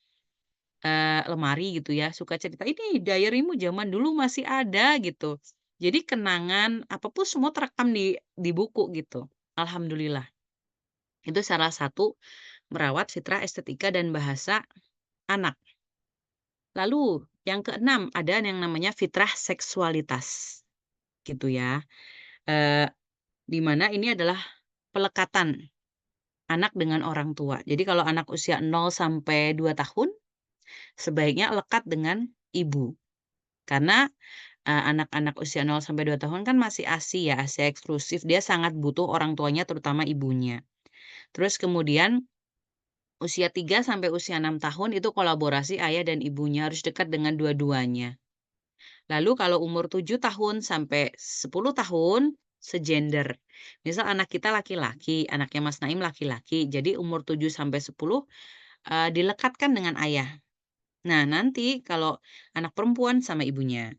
lemari gitu ya, suka cerita, "Ini diary-mu zaman dulu masih ada," gitu. Jadi kenangan, apapun semua terekam di buku gitu, alhamdulillah. Itu salah satu merawat fitrah estetika dan bahasa anak. Lalu yang keenam, ada yang namanya fitrah seksualitas, gitu ya. Eee, di mana ini adalah pelekatan anak dengan orang tua. Jadi kalau anak usia 0 sampai 2 tahun, sebaiknya lekat dengan ibu. Karena, anak-anak usia 0 sampai 2 tahun kan masih ASI ya, ASI eksklusif, dia sangat butuh orang tuanya terutama ibunya. Terus kemudian usia 3 sampai usia 6 tahun itu kolaborasi ayah dan ibunya, harus dekat dengan dua-duanya. Lalu kalau umur 7 tahun sampai 10 tahun, segender. Misal anak kita laki-laki, anaknya Mas Naim laki-laki, jadi umur 7 sampai 10, dilekatkan dengan ayah. Nah, nanti kalau anak perempuan sama ibunya.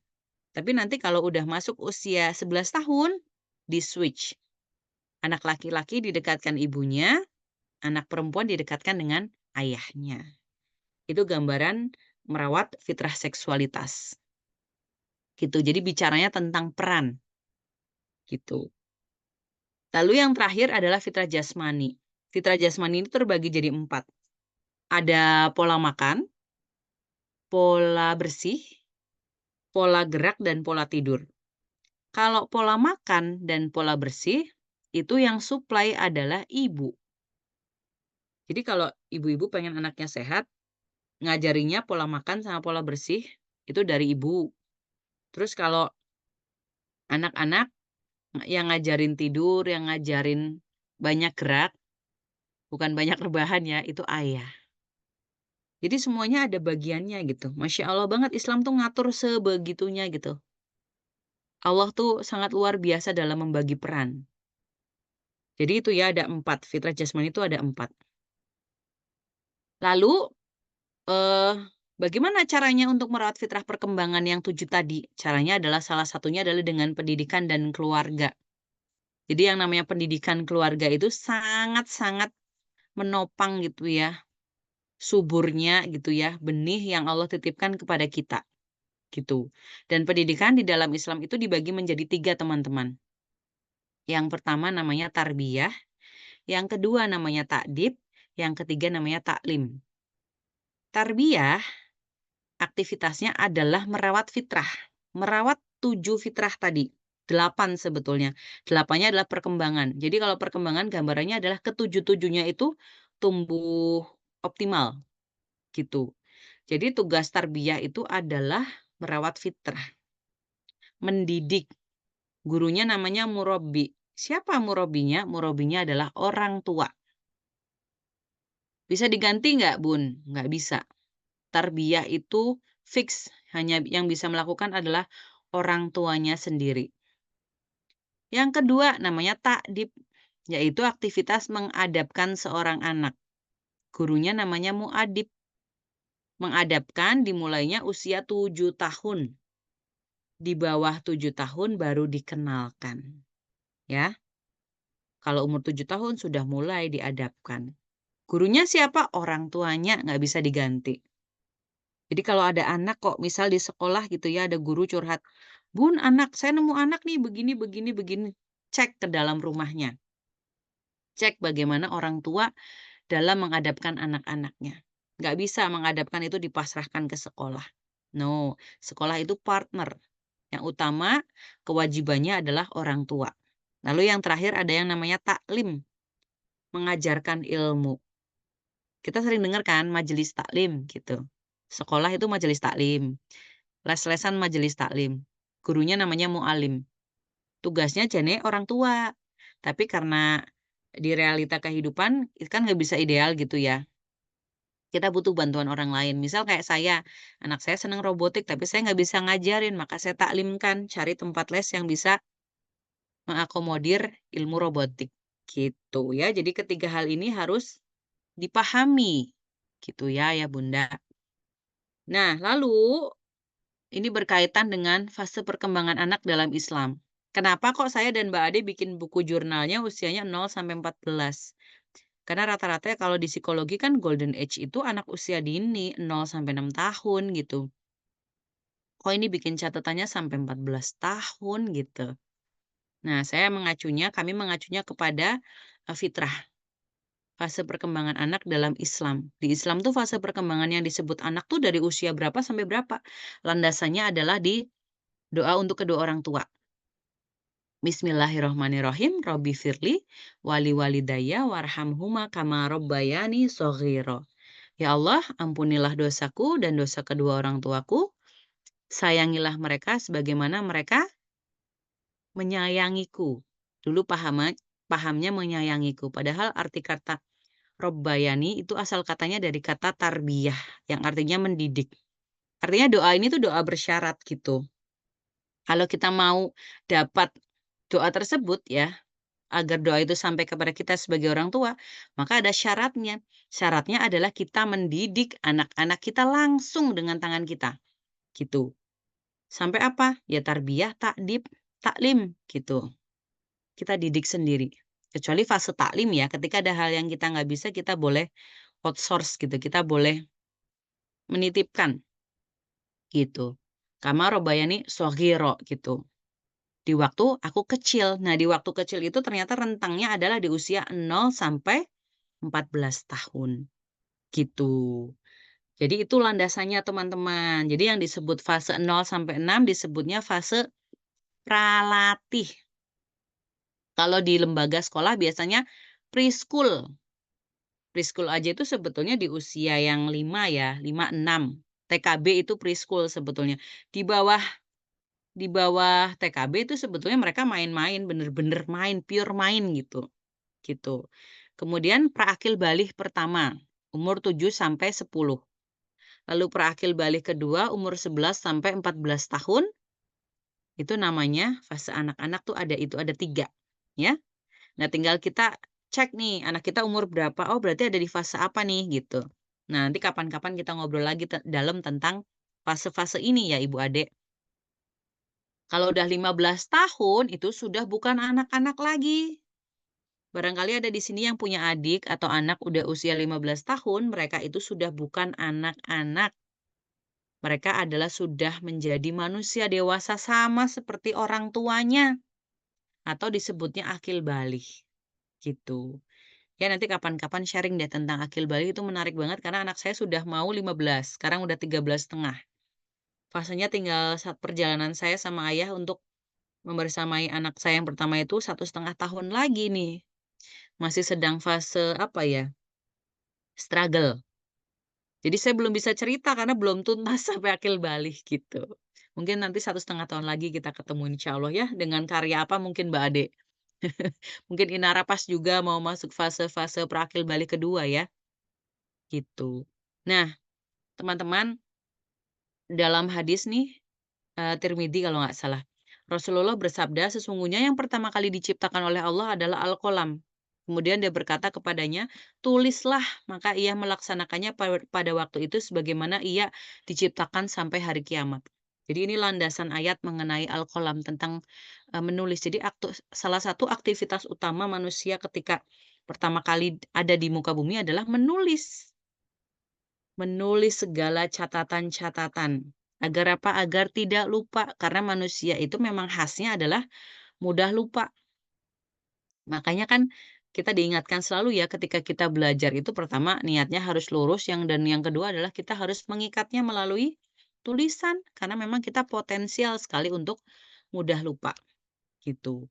Tapi nanti kalau udah masuk usia 11 tahun, di-switch. Anak laki-laki didekatkan ibunya, anak perempuan didekatkan dengan ayahnya. Itu gambaran merawat fitrah seksualitas, gitu. Jadi bicaranya tentang peran, gitu. Lalu yang terakhir adalah fitrah jasmani. Fitrah jasmani ini terbagi jadi 4. Ada pola makan, pola bersih, pola gerak, dan pola tidur. Kalau pola makan dan pola bersih, itu yang supply adalah ibu. Jadi kalau ibu-ibu pengen anaknya sehat, ngajarinya pola makan sama pola bersih, itu dari ibu. Terus kalau anak-anak, yang ngajarin tidur, yang ngajarin banyak gerak, bukan banyak rebahan ya, itu ayah. Jadi semuanya ada bagiannya gitu. Masya Allah banget Islam tuh ngatur sebegitunya gitu. Allah tuh sangat luar biasa dalam membagi peran. Jadi itu ya ada 4, fitrah jasmani itu ada 4. Lalu, eh, bagaimana caranya untuk merawat fitrah perkembangan yang 7 tadi? Caranya adalah salah satunya adalah dengan pendidikan dan keluarga. Jadi yang namanya pendidikan keluarga itu sangat-sangat menopang gitu ya, suburnya gitu ya, benih yang Allah titipkan kepada kita. Gitu. Dan pendidikan di dalam Islam itu dibagi menjadi 3 teman-teman. Yang pertama namanya tarbiyah, yang kedua namanya ta'dib, yang ketiga namanya taklim. Tarbiyah aktivitasnya adalah merawat fitrah, merawat 7 fitrah tadi, 8 sebetulnya. 8-nya adalah perkembangan. Jadi kalau perkembangan gambarannya adalah ketujuh-tujuhnya itu tumbuh optimal, gitu. Jadi tugas tarbiyah itu adalah merawat fitrah, mendidik. Gurunya namanya murabbi. Siapa murabbinya? Murabbinya adalah orang tua. Bisa diganti nggak, Bun? Nggak bisa. Tarbiyah itu fix. Hanya yang bisa melakukan adalah orang tuanya sendiri. Yang kedua namanya ta'dib, yaitu aktivitas mengadabkan seorang anak. Gurunya namanya mu'adib. Mengadabkan dimulainya usia 7 tahun. Di bawah 7 tahun baru dikenalkan. Ya. Kalau umur 7 tahun sudah mulai diadabkan. Gurunya siapa? Orang tuanya, nggak bisa diganti. Jadi kalau ada anak kok misal di sekolah gitu ya, ada guru curhat, "Bun, saya nemu anak nih begini, begini, begini." Cek ke dalam rumahnya. Cek bagaimana orang tua dalam mengadapkan anak-anaknya. Nggak bisa mengadapkan itu dipasrahkan ke sekolah. No, sekolah itu partner. Yang utama kewajibannya adalah orang tua. Lalu yang terakhir ada yang namanya taklim, mengajarkan ilmu. Kita sering dengar kan majelis taklim gitu. Sekolah itu majelis taklim, les-lesan majelis taklim. Gurunya namanya mu'alim. Tugasnya jane orang tua. Tapi karena di realita kehidupan itu kan nggak bisa ideal gitu ya. Kita butuh bantuan orang lain. Misal kayak saya, anak saya senang robotik tapi saya nggak bisa ngajarin, maka saya taklimkan, cari tempat les yang bisa mengakomodir ilmu robotik. Gitu ya. Jadi ketiga hal ini harus dipahami gitu ya Bunda. Nah, lalu ini berkaitan dengan fase perkembangan anak dalam Islam. Kenapa kok saya dan Mbak Ade bikin buku jurnalnya usianya 0 sampai 14? Karena rata-rata kalau di psikologi kan golden age itu anak usia dini 0 sampai 6 tahun gitu. Kok ini bikin catatannya sampai 14 tahun gitu. Nah, kami mengacunya kepada fitrah, fase perkembangan anak dalam Islam. Di Islam tuh fase perkembangan yang disebut anak tuh dari usia berapa sampai berapa. Landasannya adalah di doa untuk kedua orang tua. Bismillahirrohmanirrohim. Robbi firli wali walidayya warhamhuma kama robbayani shoghiro. Ya Allah, ampunilah dosaku dan dosa kedua orang tuaku. Sayangilah mereka sebagaimana mereka menyayangiku. Dulu pahamnya menyayangiku. Padahal arti kata robbayani itu asal katanya dari kata tarbiyah yang artinya mendidik. Artinya doa ini tuh doa bersyarat gitu. Kalau kita mau dapat doa tersebut ya, agar doa itu sampai kepada kita sebagai orang tua, maka ada syaratnya. Syaratnya adalah kita mendidik anak-anak kita langsung dengan tangan kita, gitu. Sampai apa? Ya tarbiyah, takdib, taklim, gitu. Kita didik sendiri. Kecuali fase taklim ya, ketika ada hal yang kita nggak bisa, kita boleh outsource gitu, kita boleh menitipkan, gitu. Kama robayani shoghiro, gitu. Di waktu aku kecil. Nah, di waktu kecil itu ternyata rentangnya adalah di usia 0 sampai 14 tahun, gitu. Jadi itu landasannya teman-teman. Jadi yang disebut fase 0 sampai 6 disebutnya fase pralatih. Kalau di lembaga sekolah biasanya preschool. Preschool aja itu sebetulnya di usia yang 5 ya, 5, 6. TKB itu preschool sebetulnya. Di bawah TKB itu sebetulnya mereka main-main, bener-bener main, pure main gitu. Gitu. Kemudian praakil balih pertama, umur 7 sampai 10. Lalu praakil balih kedua, umur 11 sampai 14 tahun. Itu namanya fase anak-anak tuh ada 3, ya. Nah, tinggal kita cek nih, anak kita umur berapa, oh berarti ada di fase apa nih, gitu. Nah, nanti kapan-kapan kita ngobrol lagi dalam tentang fase-fase ini ya Ibu Ade. Kalau udah 15 tahun, itu sudah bukan anak-anak lagi. Barangkali ada di sini yang punya adik atau anak udah usia 15 tahun, mereka itu sudah bukan anak-anak. Mereka adalah sudah menjadi manusia dewasa sama seperti orang tuanya. Atau disebutnya akil balih. Gitu. Ya nanti kapan-kapan sharing deh tentang akil balih, itu menarik banget karena anak saya sudah mau 15, sekarang udah 13,5. Fasenya tinggal saat perjalanan saya sama ayah untuk membersamai anak saya yang pertama itu 1,5 tahun lagi nih. Masih sedang fase apa ya, struggle. Jadi saya belum bisa cerita karena belum tuntas sampai akil balih gitu. Mungkin nanti 1,5 tahun lagi kita ketemu insya Allah ya, dengan karya apa mungkin Mbak Ade. Mungkin Inara pas juga mau masuk fase-fase prakil balih kedua ya, gitu. Nah, teman-teman, dalam hadis nih, Tirmidzi kalau nggak salah, Rasulullah bersabda, "Sesungguhnya yang pertama kali diciptakan oleh Allah adalah al-qalam." Kemudian dia berkata kepadanya, "Tulislah." Maka ia melaksanakannya pada waktu itu sebagaimana ia diciptakan sampai hari kiamat. Jadi ini landasan ayat mengenai al-qalam tentang, menulis. Jadi salah satu aktivitas utama manusia ketika pertama kali ada di muka bumi adalah menulis. Menulis segala catatan-catatan. Agar apa? Agar tidak lupa. Karena manusia itu memang khasnya adalah mudah lupa. Makanya kan kita diingatkan selalu ya ketika kita belajar itu pertama niatnya harus lurus, dan yang kedua adalah kita harus mengikatnya melalui tulisan. Karena memang kita potensial sekali untuk mudah lupa. Gitu.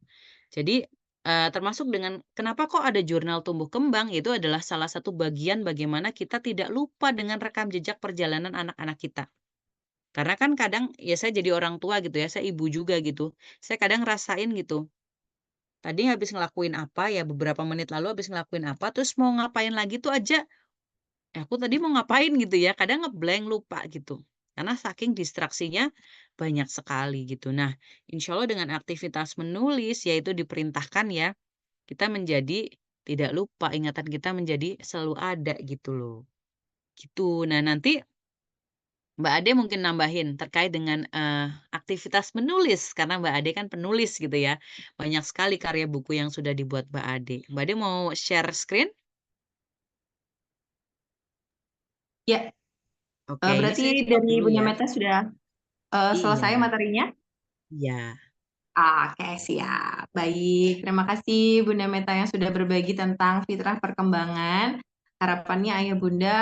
Jadi, termasuk dengan kenapa kok ada jurnal tumbuh kembang, itu adalah salah satu bagian bagaimana kita tidak lupa dengan rekam jejak perjalanan anak-anak kita. Karena kan kadang, ya saya jadi orang tua gitu ya, saya ibu juga gitu, saya kadang ngerasain gitu, tadi habis ngelakuin apa ya, beberapa menit lalu habis ngelakuin apa, terus mau ngapain lagi tuh aja, aku tadi mau ngapain gitu ya, kadang nge-blank, lupa gitu. Karena saking distraksinya banyak sekali gitu. Nah, insya Allah dengan aktivitas menulis, yaitu diperintahkan ya, kita menjadi tidak lupa, ingatan kita menjadi selalu ada gitu loh. Gitu. Nah, nanti Mbak Ade mungkin nambahin terkait dengan, aktivitas menulis, karena Mbak Ade kan penulis gitu ya. Banyak sekali karya buku yang sudah dibuat Mbak Ade. Mbak Ade mau share screen? Ya, Oke, ini berarti saya stop dari dulu Bunda ya. Meta sudah selesai Iya materinya? iya. Oke, siap. Baik, terima kasih Bunda Meta yang sudah berbagi tentang fitrah perkembangan. Harapannya Ayah Bunda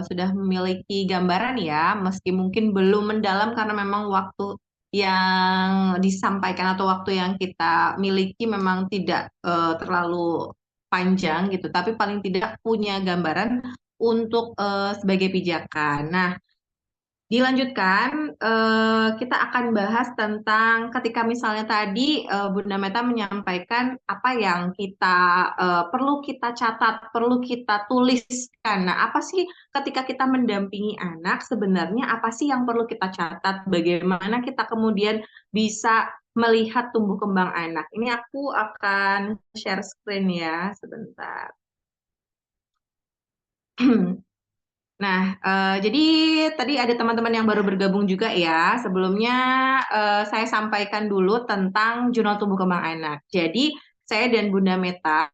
sudah memiliki gambaran ya, meski mungkin belum mendalam karena memang waktu yang disampaikan atau waktu yang kita miliki memang tidak terlalu panjang gitu, tapi paling tidak punya gambaran untuk sebagai pijakan. Nah, dilanjutkan, kita akan bahas tentang ketika misalnya tadi Bunda Meta menyampaikan apa yang kita perlu kita catat, perlu kita tuliskan. Nah, apa sih ketika kita mendampingi anak sebenarnya apa sih yang perlu kita catat? Bagaimana kita kemudian bisa melihat tumbuh kembang anak? Ini aku akan share screen ya, sebentar. Nah, jadi tadi ada teman-teman yang baru bergabung juga ya. Sebelumnya saya sampaikan dulu tentang Jurnal Tumbuh Kembang Anak. Jadi saya dan Bunda Meta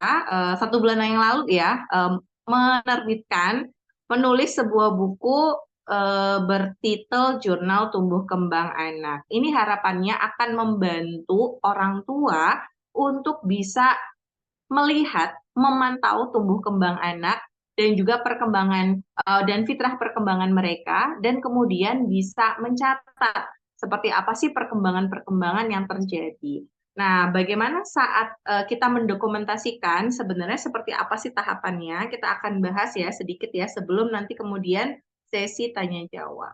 1 bulan yang lalu ya menerbitkan, menulis sebuah buku bertitel Jurnal Tumbuh Kembang Anak. Ini harapannya akan membantu orang tua untuk bisa melihat, memantau tumbuh kembang anak dan juga perkembangan dan fitrah perkembangan mereka dan kemudian bisa mencatat seperti apa sih perkembangan-perkembangan yang terjadi. Nah, bagaimana saat kita mendokumentasikan sebenarnya seperti apa sih tahapannya? Kita akan bahas ya sedikit ya sebelum nanti kemudian sesi tanya jawab.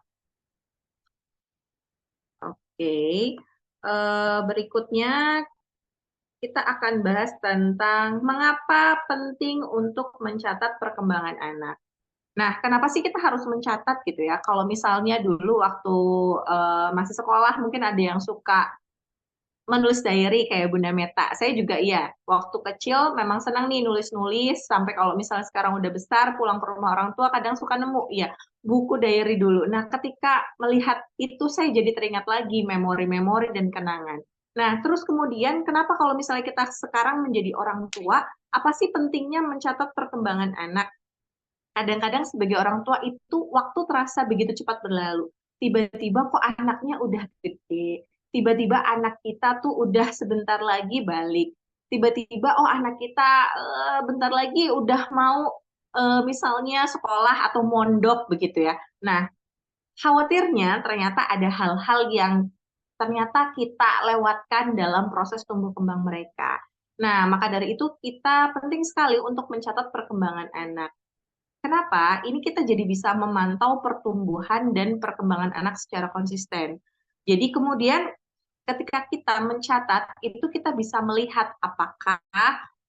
Oke. Berikutnya kita akan bahas tentang mengapa penting untuk mencatat perkembangan anak. Nah, kenapa sih kita harus mencatat gitu ya? Kalau misalnya dulu waktu masih sekolah mungkin ada yang suka menulis diary kayak Bunda Meta. Saya juga iya, waktu kecil memang senang nih nulis-nulis, sampai kalau misalnya sekarang udah besar, pulang ke rumah orang tua kadang suka nemu, ya buku diary dulu. Nah, ketika melihat itu saya jadi teringat lagi memori-memori dan kenangan. Nah, terus kemudian kenapa kalau misalnya kita sekarang menjadi orang tua, apa sih pentingnya mencatat perkembangan anak? Kadang-kadang sebagai orang tua itu waktu terasa begitu cepat berlalu. Tiba-tiba kok anaknya udah gede. Tiba-tiba anak kita tuh udah sebentar lagi balik. Tiba-tiba oh anak kita bentar lagi udah mau misalnya sekolah atau mondok begitu ya. Nah, khawatirnya ternyata ada hal-hal yang ternyata kita lewatkan dalam proses tumbuh kembang mereka. Nah, maka dari itu kita penting sekali untuk mencatat perkembangan anak. Kenapa? Ini kita jadi bisa memantau pertumbuhan dan perkembangan anak secara konsisten. Jadi kemudian ketika kita mencatat, itu kita bisa melihat apakah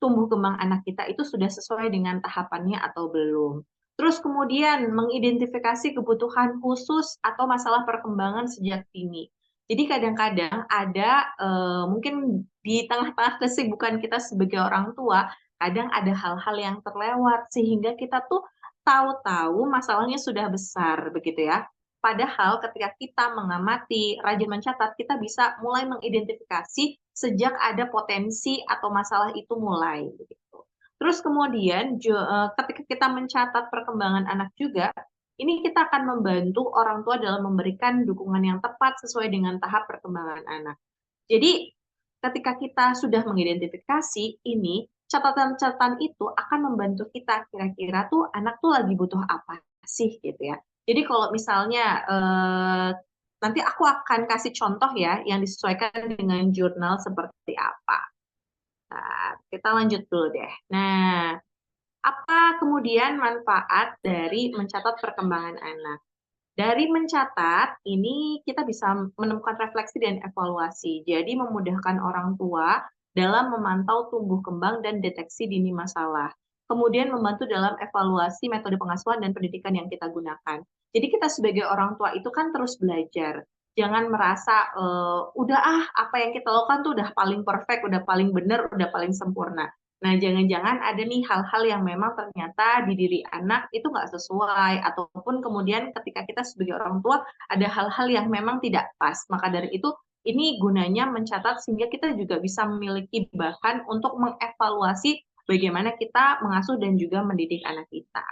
tumbuh kembang anak kita itu sudah sesuai dengan tahapannya atau belum. Terus kemudian mengidentifikasi kebutuhan khusus atau masalah perkembangan sejak dini. Jadi kadang-kadang ada mungkin di tengah-tengah kesibukan kita sebagai orang tua, kadang ada hal-hal yang terlewat sehingga kita tuh tahu-tahu masalahnya sudah besar begitu ya. Padahal ketika kita mengamati, rajin mencatat, kita bisa mulai mengidentifikasi sejak ada potensi atau masalah itu mulai begitu. Terus kemudian ketika kita mencatat perkembangan anak juga, ini kita akan membantu orang tua dalam memberikan dukungan yang tepat sesuai dengan tahap perkembangan anak. Jadi ketika kita sudah mengidentifikasi ini, catatan-catatan itu akan membantu kita kira-kira tuh anak tuh lagi butuh apa sih gitu ya. Jadi kalau misalnya nanti aku akan kasih contoh ya yang disesuaikan dengan jurnal seperti apa. Nah, kita lanjut dulu deh. Nah, apa kemudian manfaat dari mencatat perkembangan anak? Dari mencatat, ini kita bisa menemukan refleksi dan evaluasi. Jadi memudahkan orang tua dalam memantau tumbuh kembang dan deteksi dini masalah. Kemudian membantu dalam evaluasi metode pengasuhan dan pendidikan yang kita gunakan. Jadi kita sebagai orang tua itu kan terus belajar. Jangan merasa, udah apa yang kita lakukan tuh udah paling perfect, udah paling benar, udah paling sempurna. Nah, jangan-jangan ada nih hal-hal yang memang ternyata di diri anak itu nggak sesuai, ataupun kemudian ketika kita sebagai orang tua ada hal-hal yang memang tidak pas. Maka dari itu, ini gunanya mencatat sehingga kita juga bisa memiliki bahan untuk mengevaluasi bagaimana kita mengasuh dan juga mendidik anak kita.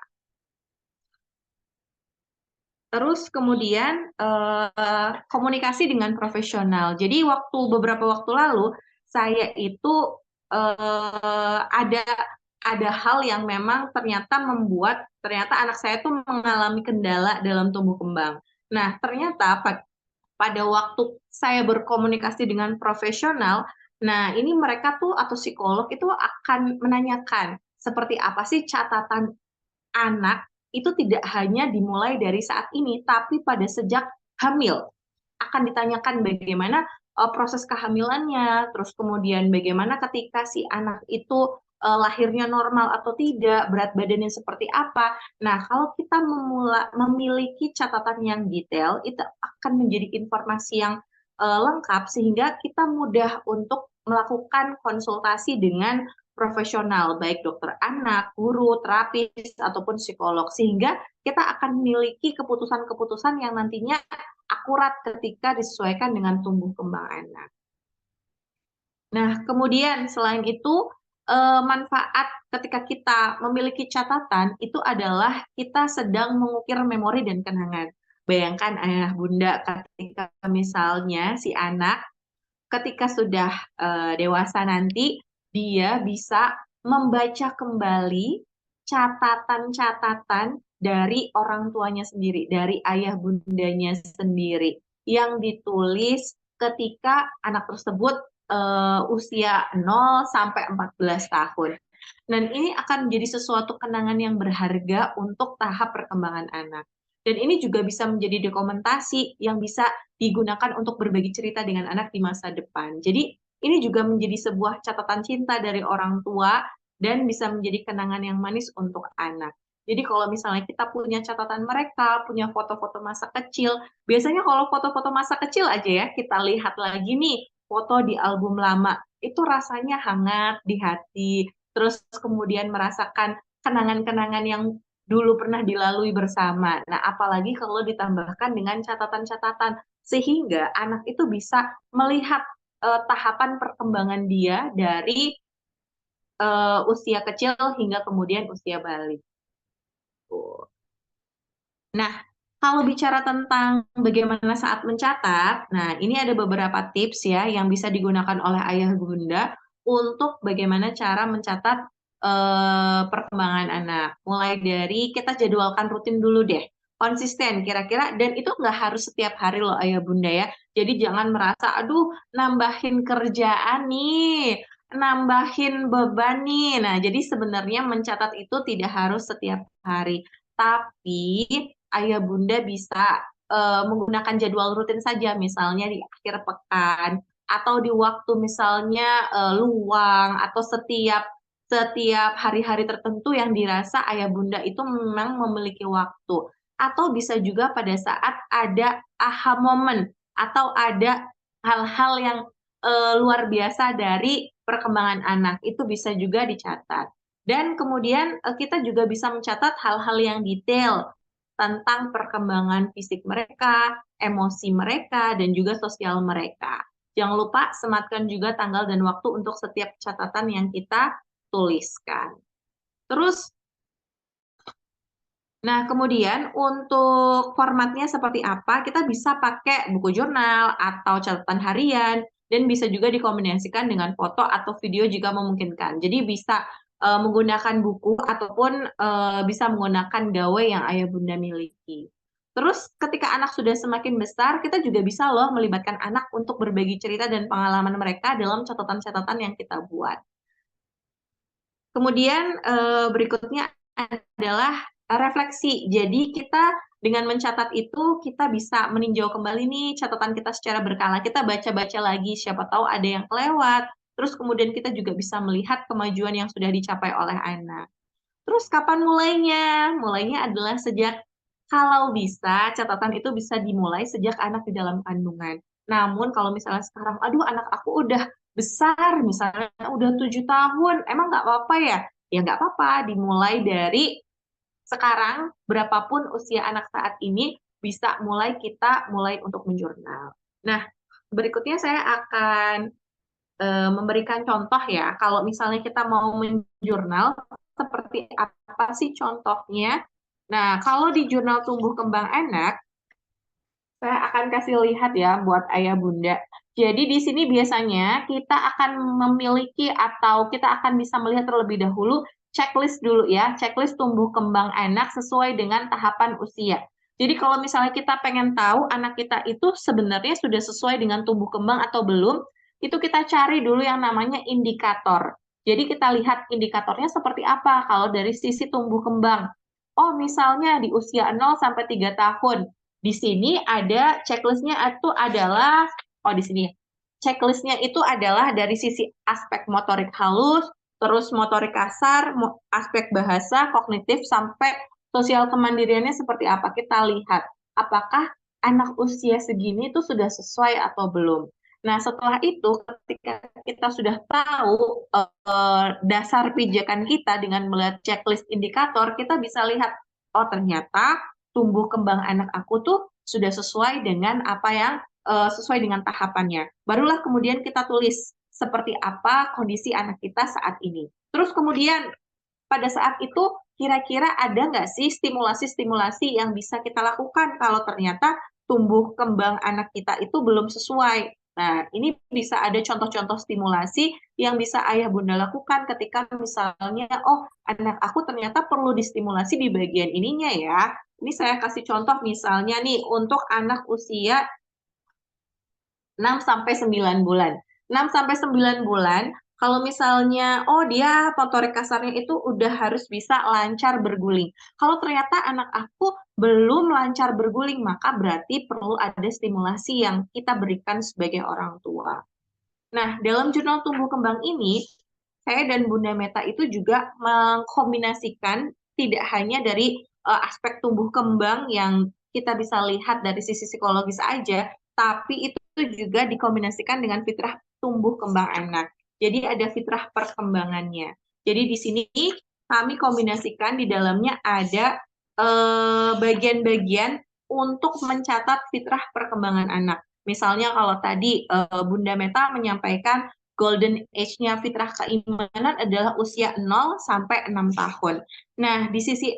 Terus kemudian komunikasi dengan profesional. Jadi beberapa waktu lalu saya itu ada hal yang memang ternyata anak saya tuh mengalami kendala dalam tumbuh kembang. Nah, ternyata pada waktu saya berkomunikasi dengan profesional, nah ini mereka tuh atau psikolog itu akan menanyakan seperti apa sih catatan anak itu tidak hanya dimulai dari saat ini, tapi pada sejak hamil. Akan ditanyakan bagaimana proses kehamilannya, terus kemudian bagaimana ketika si anak itu lahirnya normal atau tidak, berat badannya seperti apa. Nah, kalau kita memiliki catatan yang detail, itu akan menjadi informasi yang lengkap sehingga kita mudah untuk melakukan konsultasi dengan profesional, baik dokter anak, guru, terapis, ataupun psikolog, sehingga kita akan memiliki keputusan-keputusan yang nantinya akurat ketika disesuaikan dengan tumbuh kembang anak. Nah, kemudian selain itu, manfaat ketika kita memiliki catatan itu adalah kita sedang mengukir memori dan kenangan. Bayangkan ayah bunda ketika misalnya si anak ketika sudah dewasa nanti, dia bisa membaca kembali catatan-catatan dari orang tuanya sendiri, dari ayah bundanya sendiri, yang ditulis ketika anak tersebut usia 0 sampai 14 tahun. Dan ini akan menjadi sesuatu kenangan yang berharga untuk tahap perkembangan anak. Dan ini juga bisa menjadi dokumentasi yang bisa digunakan untuk berbagi cerita dengan anak di masa depan. Jadi ini juga menjadi sebuah catatan cinta dari orang tua dan bisa menjadi kenangan yang manis untuk anak. Jadi kalau misalnya kita punya catatan mereka, punya foto-foto masa kecil, biasanya kalau foto-foto masa kecil aja ya, kita lihat lagi nih foto di album lama, itu rasanya hangat di hati, terus kemudian merasakan kenangan-kenangan yang dulu pernah dilalui bersama. Nah, apalagi kalau ditambahkan dengan catatan-catatan, sehingga anak itu bisa melihat tahapan perkembangan dia dari usia kecil hingga kemudian usia balik. Nah, kalau bicara tentang bagaimana saat mencatat, nah ini ada beberapa tips ya yang bisa digunakan oleh ayah bunda untuk bagaimana cara mencatat perkembangan anak. Mulai dari kita jadwalkan rutin dulu deh, konsisten kira-kira, dan itu nggak harus setiap hari loh ayah bunda ya. Jadi jangan merasa, aduh nambahin kerjaan nih, nambahin beban nih. Nah, jadi sebenarnya mencatat itu tidak harus setiap hari. Tapi ayah bunda bisa menggunakan jadwal rutin saja, misalnya di akhir pekan atau di waktu misalnya luang atau setiap hari-hari tertentu yang dirasa ayah bunda itu memang memiliki waktu. Atau bisa juga pada saat ada aha moment atau ada hal-hal yang luar biasa dari perkembangan anak, itu bisa juga dicatat. Dan kemudian kita juga bisa mencatat hal-hal yang detail tentang perkembangan fisik mereka, emosi mereka, dan juga sosial mereka. Jangan lupa sematkan juga tanggal dan waktu untuk setiap catatan yang kita tuliskan. Terus, nah kemudian untuk formatnya seperti apa, kita bisa pakai buku jurnal atau catatan harian, dan bisa juga dikombinasikan dengan foto atau video jika memungkinkan. Jadi bisa menggunakan buku ataupun bisa menggunakan gawai yang ayah bunda miliki. Terus ketika anak sudah semakin besar, kita juga bisa loh melibatkan anak untuk berbagi cerita dan pengalaman mereka dalam catatan-catatan yang kita buat. Kemudian berikutnya adalah refleksi. Jadi kita dengan mencatat itu kita bisa meninjau kembali nih catatan kita secara berkala. Kita baca-baca lagi, siapa tahu ada yang kelewat. Terus kemudian kita juga bisa melihat kemajuan yang sudah dicapai oleh anak. Terus kapan mulainya? Mulainya adalah kalau bisa, catatan itu bisa dimulai sejak anak di dalam kandungan. Namun kalau misalnya sekarang, aduh anak aku udah besar, misalnya udah 7 tahun, emang nggak apa-apa ya? Ya nggak apa-apa, dimulai dari sekarang, berapapun usia anak saat ini, bisa kita mulai untuk menjurnal. Nah, berikutnya saya akan memberikan contoh ya, kalau misalnya kita mau menjurnal, seperti apa sih contohnya? Nah, kalau di jurnal tumbuh kembang anak, saya akan kasih lihat ya buat ayah bunda. Jadi di sini biasanya kita akan memiliki atau kita akan bisa melihat terlebih dahulu checklist dulu ya, checklist tumbuh kembang anak sesuai dengan tahapan usia. Jadi kalau misalnya kita pengen tahu anak kita itu sebenarnya sudah sesuai dengan tumbuh kembang atau belum, itu kita cari dulu yang namanya indikator. Jadi kita lihat indikatornya seperti apa kalau dari sisi tumbuh kembang. Oh, misalnya di usia 0 sampai 3 tahun. Di sini ada checklistnya itu adalah, oh di sini, checklistnya itu adalah dari sisi aspek motorik halus, terus motorik kasar, aspek bahasa, kognitif, sampai sosial kemandiriannya seperti apa. Kita lihat, apakah anak usia segini itu sudah sesuai atau belum. Nah, setelah itu, ketika kita sudah tahu dasar pijakan kita dengan melihat checklist indikator, kita bisa lihat, oh ternyata tumbuh kembang anak aku tuh sudah sesuai dengan apa yang sesuai dengan tahapannya. Barulah kemudian kita tulis seperti apa kondisi anak kita saat ini. Terus kemudian pada saat itu kira-kira ada nggak sih stimulasi-stimulasi yang bisa kita lakukan kalau ternyata tumbuh kembang anak kita itu belum sesuai. Nah, ini bisa ada contoh-contoh stimulasi yang bisa ayah bunda lakukan ketika misalnya, oh anak aku ternyata perlu distimulasi di bagian ininya ya. Ini saya kasih contoh misalnya nih untuk anak usia 6 sampai 9 bulan. 6 sampai 9 bulan, kalau misalnya oh dia motorik kasarnya itu udah harus bisa lancar berguling. Kalau ternyata anak aku belum lancar berguling, maka berarti perlu ada stimulasi yang kita berikan sebagai orang tua. Nah, dalam jurnal tumbuh kembang ini, saya dan Bunda Meta itu juga mengkombinasikan tidak hanya dari aspek tumbuh kembang yang kita bisa lihat dari sisi psikologis aja, tapi itu juga dikombinasikan dengan fitrah tumbuh kembang anak. Jadi ada fitrah perkembangannya. Jadi di sini kami kombinasikan di dalamnya ada bagian-bagian untuk mencatat fitrah perkembangan anak. Misalnya kalau tadi Bunda Meta menyampaikan golden age-nya fitrah keimanan adalah usia 0 sampai 6 tahun. Nah, di sisi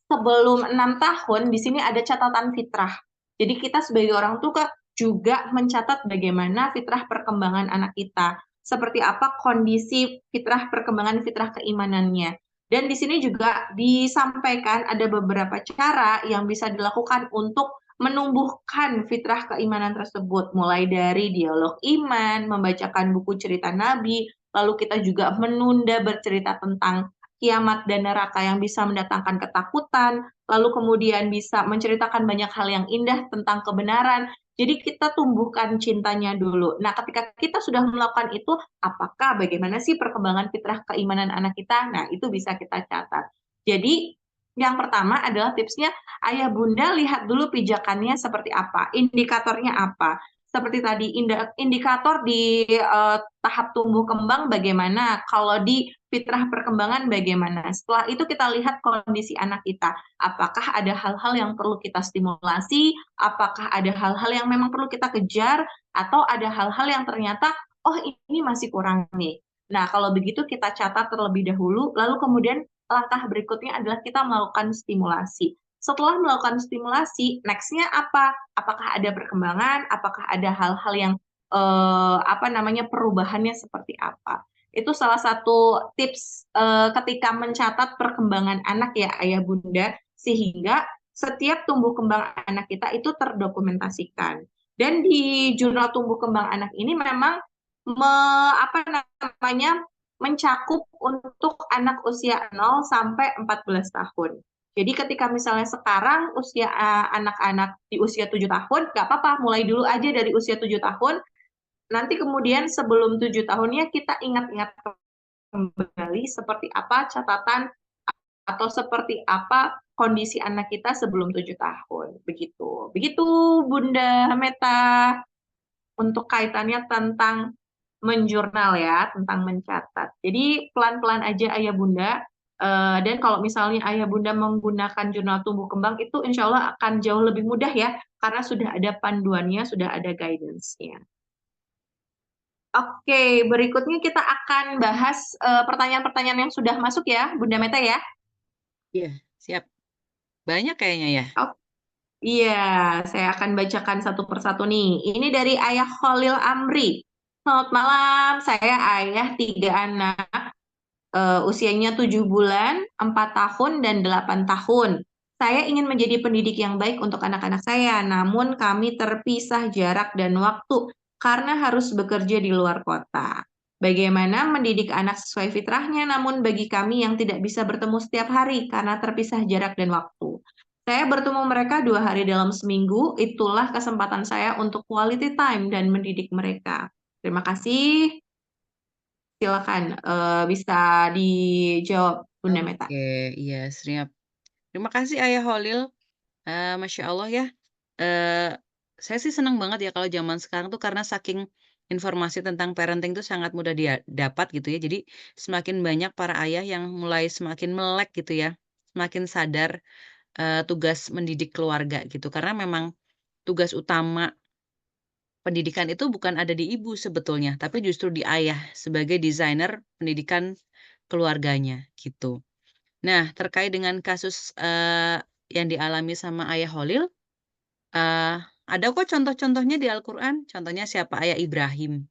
sebelum 6 tahun, di sini ada catatan fitrah. Jadi kita sebagai orang tua juga mencatat bagaimana fitrah perkembangan anak kita. Seperti apa kondisi fitrah perkembangan fitrah keimanannya. Dan di sini juga disampaikan ada beberapa cara yang bisa dilakukan untuk menumbuhkan fitrah keimanan tersebut, mulai dari dialog iman, membacakan buku cerita Nabi, lalu kita juga menunda bercerita tentang kiamat dan neraka yang bisa mendatangkan ketakutan, lalu kemudian bisa menceritakan banyak hal yang indah tentang kebenaran. Jadi kita tumbuhkan cintanya dulu. Nah, ketika kita sudah melakukan itu, apakah bagaimana sih perkembangan fitrah keimanan anak kita? Nah, itu bisa kita catat. Jadi yang pertama adalah tipsnya, ayah bunda lihat dulu pijakannya seperti apa, indikatornya apa. Seperti tadi, indikator di tahap tumbuh kembang bagaimana, kalau di fitrah perkembangan bagaimana. Setelah itu kita lihat kondisi anak kita. Apakah ada hal-hal yang perlu kita stimulasi, apakah ada hal-hal yang memang perlu kita kejar, atau ada hal-hal yang ternyata, oh ini masih kurang nih. Nah, kalau begitu kita catat terlebih dahulu, lalu kemudian langkah berikutnya adalah kita melakukan stimulasi. Setelah melakukan stimulasi, next-nya apa? Apakah ada perkembangan? Apakah ada hal-hal yang perubahannya seperti apa? Itu salah satu tips ketika mencatat perkembangan anak ya ayah bunda, sehingga setiap tumbuh kembang anak kita itu terdokumentasikan. Dan di jurnal tumbuh kembang anak ini memang mencakup untuk anak usia 0 sampai 14 tahun. Jadi ketika misalnya sekarang usia anak-anak di usia 7 tahun, nggak apa-apa, mulai dulu aja dari usia 7 tahun, nanti kemudian sebelum 7 tahunnya kita ingat-ingat kembali seperti apa catatan atau seperti apa kondisi anak kita sebelum 7 tahun. Begitu. Begitu Bunda Meta untuk kaitannya tentang menjurnal ya, tentang mencatat. Jadi pelan-pelan aja ayah bunda. Dan kalau misalnya ayah bunda menggunakan jurnal tumbuh kembang itu insya Allah akan jauh lebih mudah ya, karena sudah ada panduannya, sudah ada guidance-nya. Oke, berikutnya kita akan bahas pertanyaan-pertanyaan yang sudah masuk ya, Bunda Meta ya. Iya, siap. Banyak kayaknya ya. Oh, iya, saya akan bacakan satu persatu nih. Ini dari Ayah Khalil Amri. Selamat malam, saya ayah 3 anak, usianya 7 bulan, 4 tahun, dan 8 tahun. Saya ingin menjadi pendidik yang baik untuk anak-anak saya, namun kami terpisah jarak dan waktu karena harus bekerja di luar kota. Bagaimana mendidik anak sesuai fitrahnya, namun bagi kami yang tidak bisa bertemu setiap hari karena terpisah jarak dan waktu. Saya bertemu mereka 2 hari dalam seminggu, itulah kesempatan saya untuk quality time dan mendidik mereka. Terima kasih. Silakan, bisa dijawab Bunda Meta. Oke, iya, siap. Terima kasih Ayah Holil. Masya Allah ya. Eh, saya sih senang banget ya kalau zaman sekarang tuh karena saking informasi tentang parenting tuh sangat mudah dia dapat gitu ya. Jadi semakin banyak para ayah yang mulai semakin melek gitu ya, semakin sadar tugas mendidik keluarga gitu. Karena memang tugas utama pendidikan itu bukan ada di ibu sebetulnya, tapi justru di ayah sebagai desainer pendidikan keluarganya gitu. Nah, terkait dengan kasus yang dialami sama Ayah Holil, ada kok contoh-contohnya di Al-Quran. Contohnya siapa? Ayah Ibrahim.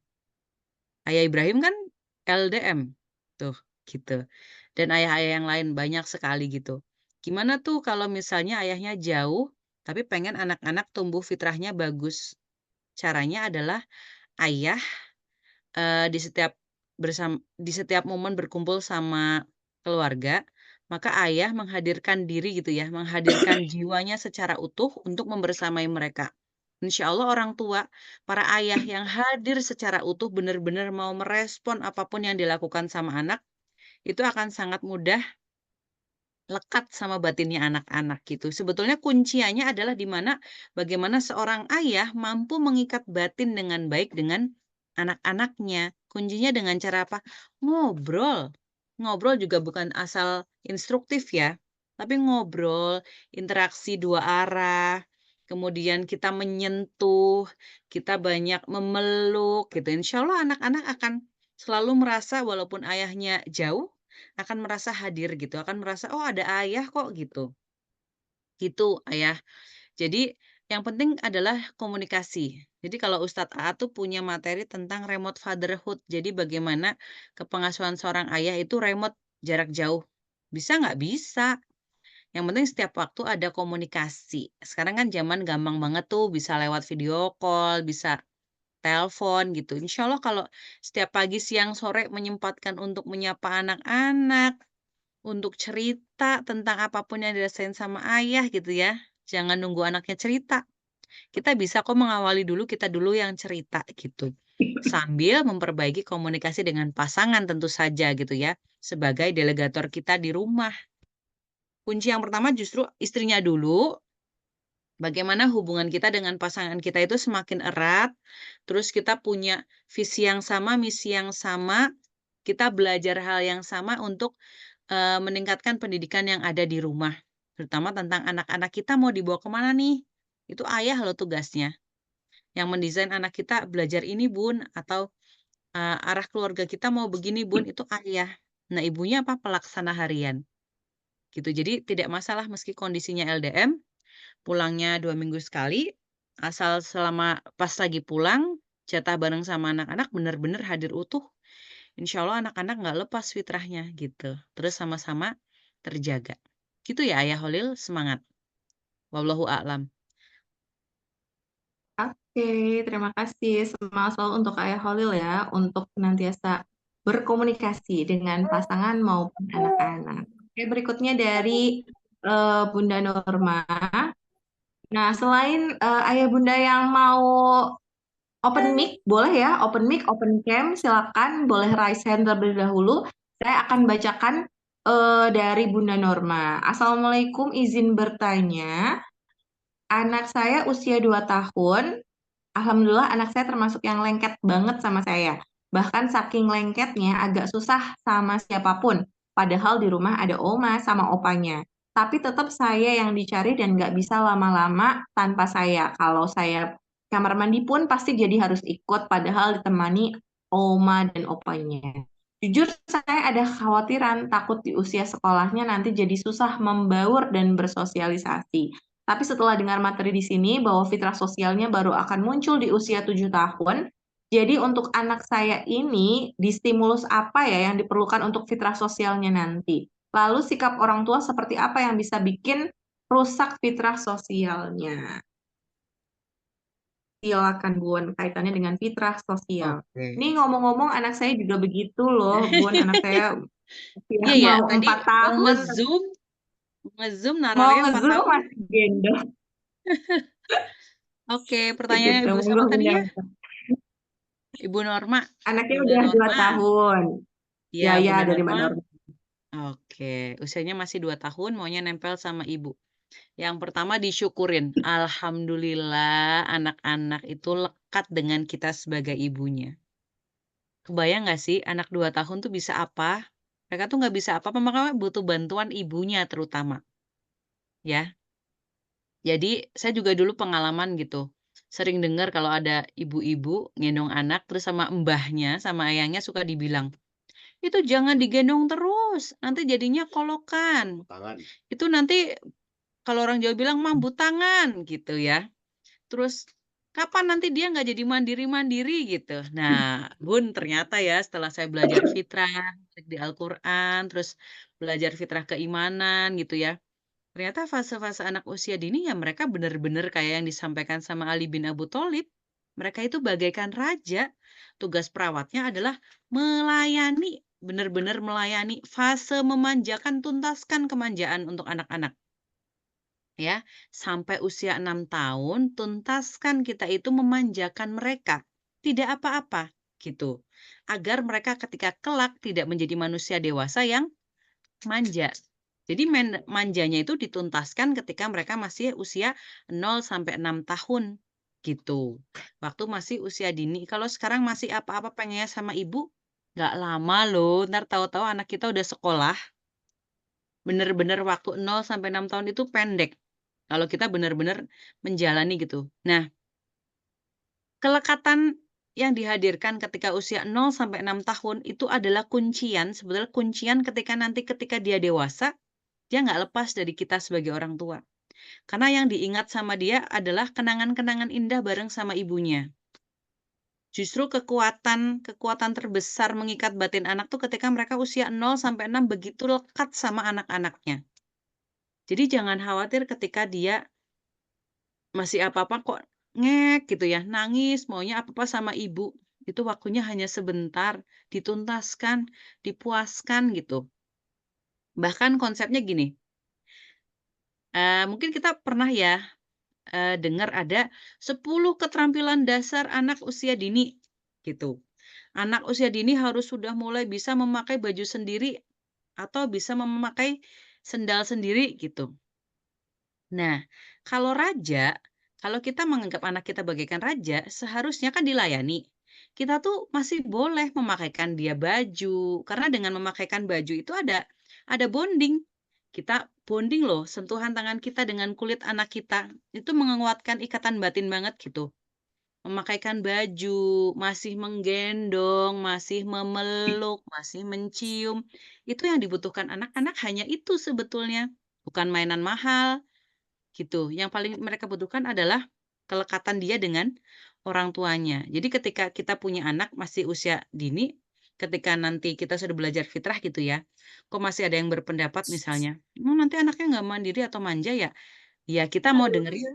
Ayah Ibrahim kan LDM, tuh gitu. Dan ayah-ayah yang lain banyak sekali gitu. Gimana tuh kalau misalnya ayahnya jauh, tapi pengen anak-anak tumbuh fitrahnya bagus? Caranya adalah ayah di setiap momen berkumpul sama keluarga, maka ayah menghadirkan diri gitu ya, menghadirkan jiwanya secara utuh untuk membersamai mereka. Insya Allah orang tua, para ayah yang hadir secara utuh benar-benar mau merespon apapun yang dilakukan sama anak, itu akan sangat mudah lekat sama batinnya anak-anak gitu. Sebetulnya kunciannya adalah di mana bagaimana seorang ayah mampu mengikat batin dengan baik dengan anak-anaknya. Kuncinya dengan cara apa? Ngobrol. Ngobrol juga bukan asal instruktif ya, tapi ngobrol, interaksi 2 arah, kemudian kita menyentuh, kita banyak memeluk gitu. Insya Allah anak-anak akan selalu merasa walaupun ayahnya jauh, akan merasa hadir gitu, akan merasa, "Oh ada ayah kok," gitu. Gitu, Ayah. Jadi yang penting adalah komunikasi. Jadi kalau Ustadz A tuh punya materi tentang remote fatherhood. Jadi bagaimana kepengasuhan seorang ayah itu remote jarak jauh. Bisa nggak? Bisa. Yang penting setiap waktu ada komunikasi. Sekarang kan zaman gampang banget tuh bisa lewat video call, bisa telepon gitu. Insya Allah kalau setiap pagi, siang, sore menyempatkan untuk menyapa anak-anak, untuk cerita tentang apapun yang dirasain sama ayah gitu ya. Jangan nunggu anaknya cerita. Kita bisa kok mengawali dulu, kita dulu yang cerita gitu. Sambil memperbaiki komunikasi dengan pasangan tentu saja gitu ya. Sebagai delegator kita di rumah. Kunci yang pertama justru istrinya dulu. Bagaimana hubungan kita dengan pasangan kita itu semakin erat. Terus kita punya visi yang sama, misi yang sama. Kita belajar hal yang sama untuk meningkatkan pendidikan yang ada di rumah, terutama tentang anak-anak kita mau dibawa kemana nih, itu ayah loh tugasnya, yang mendesain anak kita belajar ini Bun, atau, arah keluarga kita mau begini Bun, itu ayah. Nah ibunya apa? Pelaksana harian, gitu. Jadi tidak masalah meski kondisinya LDM, pulangnya 2 minggu sekali, asal selama pas lagi pulang, jatah bareng sama anak-anak benar-benar hadir utuh. Insya Allah anak-anak nggak lepas fitrahnya gitu. Terus sama-sama terjaga. Gitu ya Ayah Holil, semangat. Wallahu a'lam. Oke, terima kasih. Semangat selalu untuk Ayah Holil ya, untuk senantiasa berkomunikasi dengan pasangan maupun anak-anak. Oke, berikutnya dari Bunda Norma. Nah, selain Ayah Bunda yang mau open mic, boleh ya, open mic, open cam, silakan, boleh raise hand terlebih dahulu. Saya akan bacakan dari Bunda Norma. Assalamualaikum, izin bertanya. Anak saya usia 2 tahun. Alhamdulillah anak saya termasuk yang lengket banget sama saya. Bahkan saking lengketnya agak susah sama siapapun. Padahal di rumah ada oma sama opanya. Tapi tetap saya yang dicari dan nggak bisa lama-lama tanpa saya. Kalau saya kamar mandi pun pasti jadi harus ikut padahal ditemani oma dan opanya. Jujur saya ada kekhawatiran takut di usia sekolahnya nanti jadi susah membaur dan bersosialisasi. Tapi setelah dengar materi di sini bahwa fitrah sosialnya baru akan muncul di usia 7 tahun, jadi untuk anak saya ini, distimulus apa ya yang diperlukan untuk fitrah sosialnya nanti? Lalu sikap orang tua seperti apa yang bisa bikin rusak fitrah sosialnya? Silakan Bun, kaitannya dengan fitrah sosial. Oke. Ini ngomong-ngomong anak saya juga begitu loh, Bun. Anak saya Iya usia ya, mau tadi 4 mau tahun, ngezoom mau nalarnya 4 ngezoom tahun. masih gendong. Oke, pertanyaannya Begitu, Ibu siapa monggo tadi Bunda. ya? Ibu Norma. Anaknya Bunda udah 2 Norma. tahun. Iya, Ya, Bunda dari Mbak Norma. Norma. Oke, usianya masih 2 tahun, maunya nempel sama ibu. Yang pertama disyukurin, alhamdulillah anak-anak itu lekat dengan kita sebagai ibunya. Kebayang nggak sih anak 2 tahun tuh bisa apa? Mereka tuh nggak bisa apa-apa, makanya butuh bantuan ibunya terutama, ya. Jadi saya juga dulu pengalaman gitu, sering dengar kalau ada ibu-ibu gendong anak terus sama mbahnya, sama ayahnya suka dibilang, "Itu jangan digendong terus, nanti jadinya kolokan. Itu nanti," kalau orang Jawa bilang mambu tangan gitu ya. Terus, "Kapan nanti dia nggak jadi mandiri-mandiri?" Gitu. Nah, Bun, ternyata ya setelah saya belajar fitrah di Al-Qur'an, terus belajar fitrah keimanan gitu ya, ternyata fase-fase anak usia dini ya mereka benar-benar kayak yang disampaikan sama Ali bin Abu Thalib. Mereka itu bagaikan raja. Tugas perawatnya adalah melayani, benar-benar melayani, fase memanjakan, tuntaskan kemanjaan untuk anak-anak. Ya, sampai usia 6 tahun, tuntaskan kita itu memanjakan mereka. Tidak apa-apa, gitu. Agar mereka ketika kelak tidak menjadi manusia dewasa yang manja. Jadi manjanya itu dituntaskan ketika mereka masih usia 0 sampai 6 tahun, gitu. Waktu masih usia dini. Kalau sekarang masih apa-apa pengennya sama ibu, nggak lama loh, ntar tahu-tahu anak kita udah sekolah. Bener-bener waktu 0 sampai 6 tahun itu pendek. Kalau kita benar-benar menjalani gitu. Nah, kelekatan yang dihadirkan ketika usia 0 sampai 6 tahun itu adalah kuncian, sebetulnya kuncian ketika dia dewasa, dia nggak lepas dari kita sebagai orang tua. Karena yang diingat sama dia adalah kenangan-kenangan indah bareng sama ibunya. Justru kekuatan terbesar mengikat batin anak tuh ketika mereka usia 0 sampai 6 begitu lekat sama anak-anaknya. Jadi jangan khawatir ketika dia masih apa-apa kok ngek gitu ya, nangis, maunya apa-apa sama ibu. Itu waktunya hanya sebentar, dituntaskan, dipuaskan gitu. Bahkan konsepnya gini, mungkin kita pernah ya, dengar ada 10 keterampilan dasar anak usia dini, gitu. Anak usia dini harus sudah mulai bisa memakai baju sendiri atau bisa memakai sendal sendiri gitu. Nah, kalau kita menganggap anak kita bagaikan raja, seharusnya kan dilayani. Kita tuh masih boleh memakaikan dia baju, karena dengan memakaikan baju itu ada bonding. Kita bonding loh, sentuhan tangan kita dengan kulit anak kita, itu menguatkan ikatan batin banget gitu. Memakaikan baju, masih menggendong, masih memeluk, masih mencium, itu yang dibutuhkan anak-anak hanya itu sebetulnya, bukan mainan mahal. Gitu, yang paling mereka butuhkan adalah kelekatan dia dengan orang tuanya. Jadi ketika kita punya anak masih usia dini, ketika nanti kita sudah belajar fitrah gitu ya, kok masih ada yang berpendapat misalnya, "Oh, nanti anaknya nggak mandiri atau manja ya?" Ya kita mau dengerin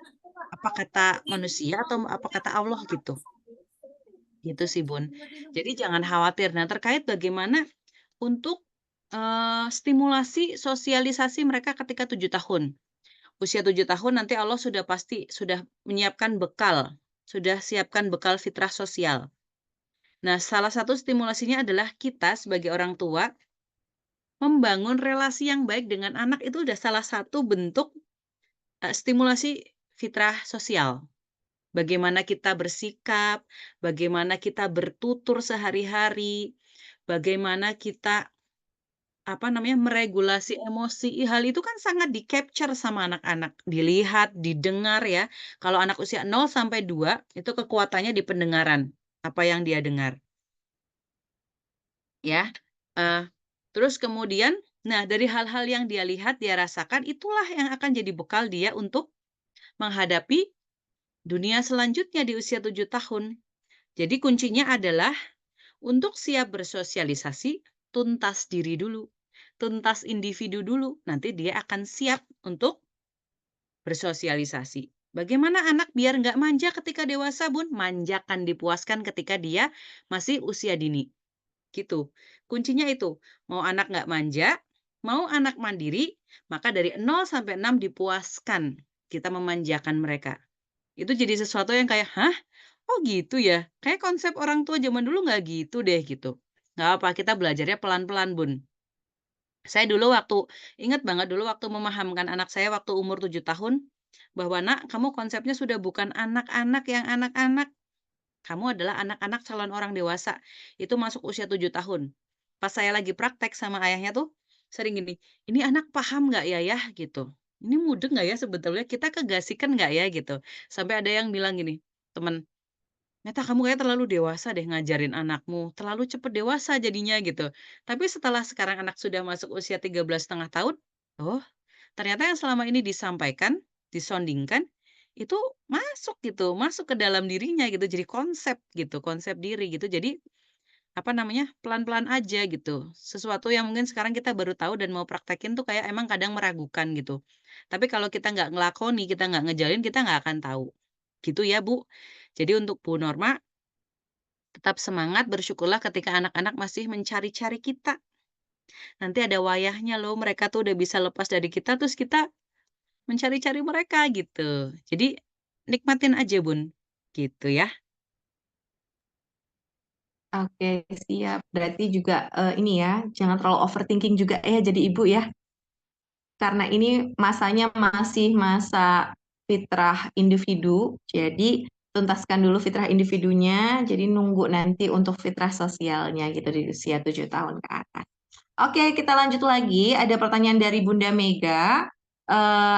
apa kata manusia atau apa kata Allah gitu. Gitu sih, Bun. Jadi jangan khawatir. Nah, terkait bagaimana untuk, stimulasi sosialisasi mereka ketika 7 tahun. Usia 7 tahun nanti Allah sudah menyiapkan bekal, sudah siapkan bekal fitrah sosial. Nah, salah satu stimulasinya adalah kita sebagai orang tua membangun relasi yang baik dengan anak itu udah salah satu bentuk, stimulasi fitrah sosial. Bagaimana kita bersikap, bagaimana kita bertutur sehari-hari, bagaimana kita meregulasi emosi. Hal itu kan sangat di-capture sama anak-anak, dilihat, didengar ya. Kalau anak usia 0 sampai 2 itu kekuatannya di pendengaran, apa yang dia dengar, ya. Terus kemudian, nah dari hal-hal yang dia lihat, dia rasakan, itulah yang akan jadi bekal dia untuk menghadapi dunia selanjutnya di usia 7 tahun. Jadi kuncinya adalah untuk siap bersosialisasi, tuntas diri dulu, tuntas individu dulu, nanti dia akan siap untuk bersosialisasi. Bagaimana anak biar nggak manja ketika dewasa, Bun? Manjakan, dipuaskan ketika dia masih usia dini. Gitu. Kuncinya itu, mau anak nggak manja, mau anak mandiri, maka dari 0 sampai 6 dipuaskan. Kita memanjakan mereka. Itu jadi sesuatu yang kayak, hah? Oh gitu ya? Kayak konsep orang tua zaman dulu nggak gitu deh, gitu. Nggak apa, kita belajarnya pelan-pelan, Bun. Saya dulu ingat banget dulu waktu memahamkan anak saya waktu umur 7 tahun, bahwa, "Nak, kamu konsepnya sudah bukan anak-anak yang anak-anak. Kamu adalah anak-anak calon orang dewasa." Itu masuk usia 7 tahun. Pas saya lagi praktek sama ayahnya tuh, sering gini, "Ini anak paham nggak ya, Yah?" Gitu. "Ini mudeng nggak ya sebetulnya? Kita kegasikan nggak ya?" Gitu. Sampai ada yang bilang gini, temen, "Neta, kamu kayak terlalu dewasa deh ngajarin anakmu, terlalu cepet dewasa jadinya," gitu. Tapi setelah sekarang anak sudah masuk usia 13,5 tahun, oh, ternyata yang selama ini disampaikan, disondingkan, itu masuk gitu, masuk ke dalam dirinya gitu, jadi konsep gitu, konsep diri gitu. Jadi, pelan-pelan aja gitu. Sesuatu yang mungkin sekarang kita baru tahu dan mau praktekin tuh kayak emang kadang meragukan gitu. Tapi kalau kita nggak ngelakoni, kita nggak ngejalin, kita nggak akan tahu. Gitu ya, Bu. Jadi untuk Bu Norma, tetap semangat, bersyukurlah ketika anak-anak masih mencari-cari kita. Nanti ada wayahnya loh, mereka tuh udah bisa lepas dari kita, terus kita mencari-cari mereka gitu. Jadi nikmatin aja, Bun, gitu ya. Oke, siap. Berarti juga ini ya, jangan terlalu overthinking juga ya jadi ibu ya. Karena ini masanya masih masa fitrah individu, jadi tuntaskan dulu fitrah individunya, jadi nunggu nanti untuk fitrah sosialnya gitu di usia 7 tahun ke atas. Oke, kita lanjut lagi. Ada pertanyaan dari Bunda Mega.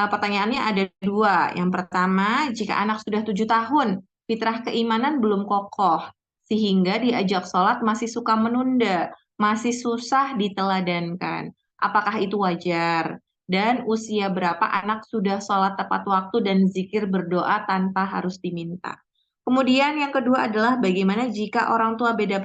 Pertanyaannya ada dua. Yang pertama, jika anak sudah 7 tahun, fitrah keimanan belum kokoh, sehingga diajak sholat masih suka menunda, masih susah diteladankan. Apakah itu wajar? Dan usia berapa anak sudah sholat tepat waktu dan zikir berdoa tanpa harus diminta? Kemudian yang kedua adalah bagaimana jika orang tua beda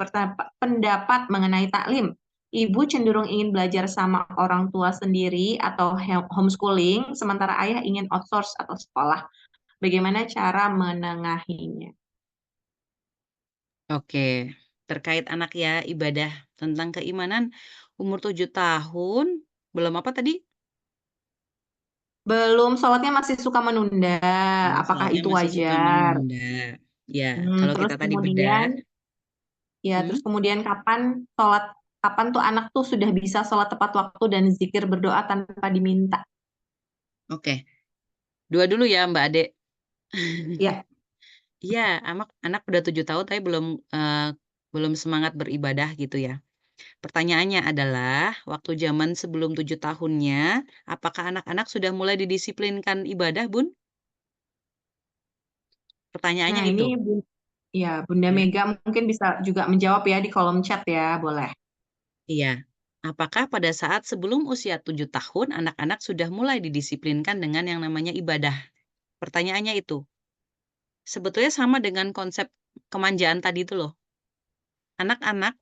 pendapat mengenai taklim? Ibu cenderung ingin belajar sama orang tua sendiri atau homeschooling, sementara ayah ingin outsource atau sekolah. Bagaimana cara menengahinya? Oke, terkait anak ya, ibadah tentang keimanan umur 7 tahun, belum apa tadi? Belum, sholatnya masih suka menunda. Oh, Apakah sholatnya itu masih suka wajar? menunda. Ya, kalau Terus kita tadi bedah, kemudian, ya, terus hmm, kemudian kapan tuh anak tuh sudah bisa sholat tepat waktu dan zikir berdoa tanpa diminta? oke. Dua dulu ya, Mbak Ade. Ya, Iya, anak anak udah 7 tahun tapi belum semangat beribadah gitu ya. Pertanyaannya adalah, waktu zaman sebelum 7 tahunnya, apakah anak-anak sudah mulai didisiplinkan ibadah, Bun? Pertanyaannya nah itu, ini ya Bunda ya. Mega mungkin bisa juga menjawab ya di kolom chat ya, boleh. Iya. Apakah pada saat sebelum usia 7 tahun, anak-anak sudah mulai didisiplinkan dengan yang namanya ibadah? Pertanyaannya itu. Sebetulnya sama dengan konsep kemanjaan tadi itu loh. Anak-anak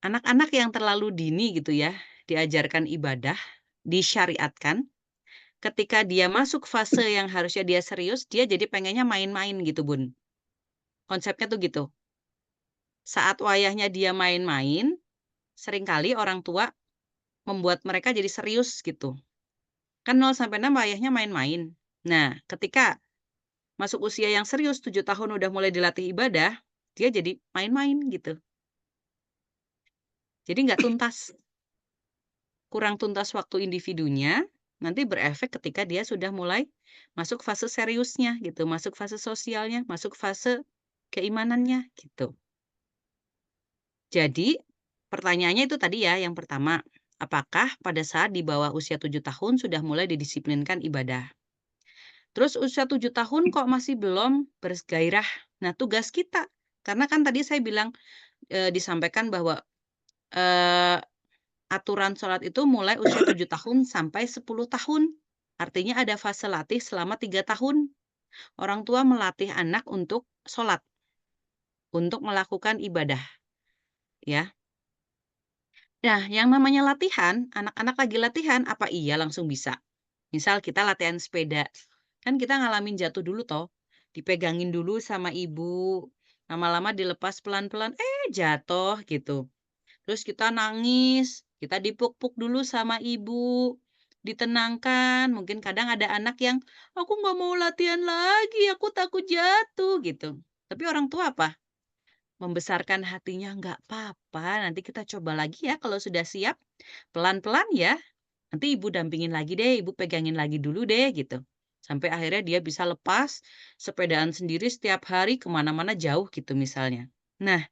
anak-anak yang terlalu dini gitu ya, diajarkan ibadah, disyariatkan, ketika dia masuk fase yang harusnya dia serius, dia jadi pengennya main-main gitu, Bun. Konsepnya tuh gitu. Saat wayahnya dia main-main, seringkali orang tua membuat mereka jadi serius gitu. Kan 0 sampai 6 wayahnya main-main. Nah, ketika masuk usia yang serius, 7 tahun udah mulai dilatih ibadah, dia jadi main-main gitu. Jadi nggak tuntas, kurang tuntas waktu individunya, Nanti berefek ketika dia sudah mulai masuk fase seriusnya gitu, masuk fase sosialnya, masuk fase keimanannya gitu. Jadi pertanyaannya itu tadi ya yang pertama, apakah pada saat di bawah usia 7 tahun sudah mulai didisiplinkan ibadah? Terus usia 7 tahun kok masih belum bergairah? Nah, tugas kita, karena kan tadi saya bilang, disampaikan bahwa, eee, aturan sholat itu mulai usia 7 tahun sampai 10 tahun. Artinya ada fase latih selama 3 tahun. Orang tua melatih anak untuk sholat, untuk melakukan ibadah, ya. Nah, yang namanya latihan, anak-anak lagi latihan, apa iya langsung bisa? Misal kita latihan sepeda, kan kita ngalamin jatuh dulu toh, dipegangin dulu sama ibu, lama-lama dilepas pelan-pelan, jatuh gitu. Terus kita nangis, kita dipuk-puk dulu sama ibu, ditenangkan. Mungkin kadang ada anak yang, aku nggak mau latihan lagi, aku takut jatuh gitu. Tapi orang tua apa? Membesarkan hatinya, nggak apa-apa, nanti kita coba lagi ya kalau sudah siap, pelan-pelan ya. Nanti ibu dampingin lagi deh, ibu pegangin lagi dulu deh gitu. Sampai akhirnya dia bisa lepas, sepedaan sendiri setiap hari kemana-mana jauh gitu misalnya. Nah,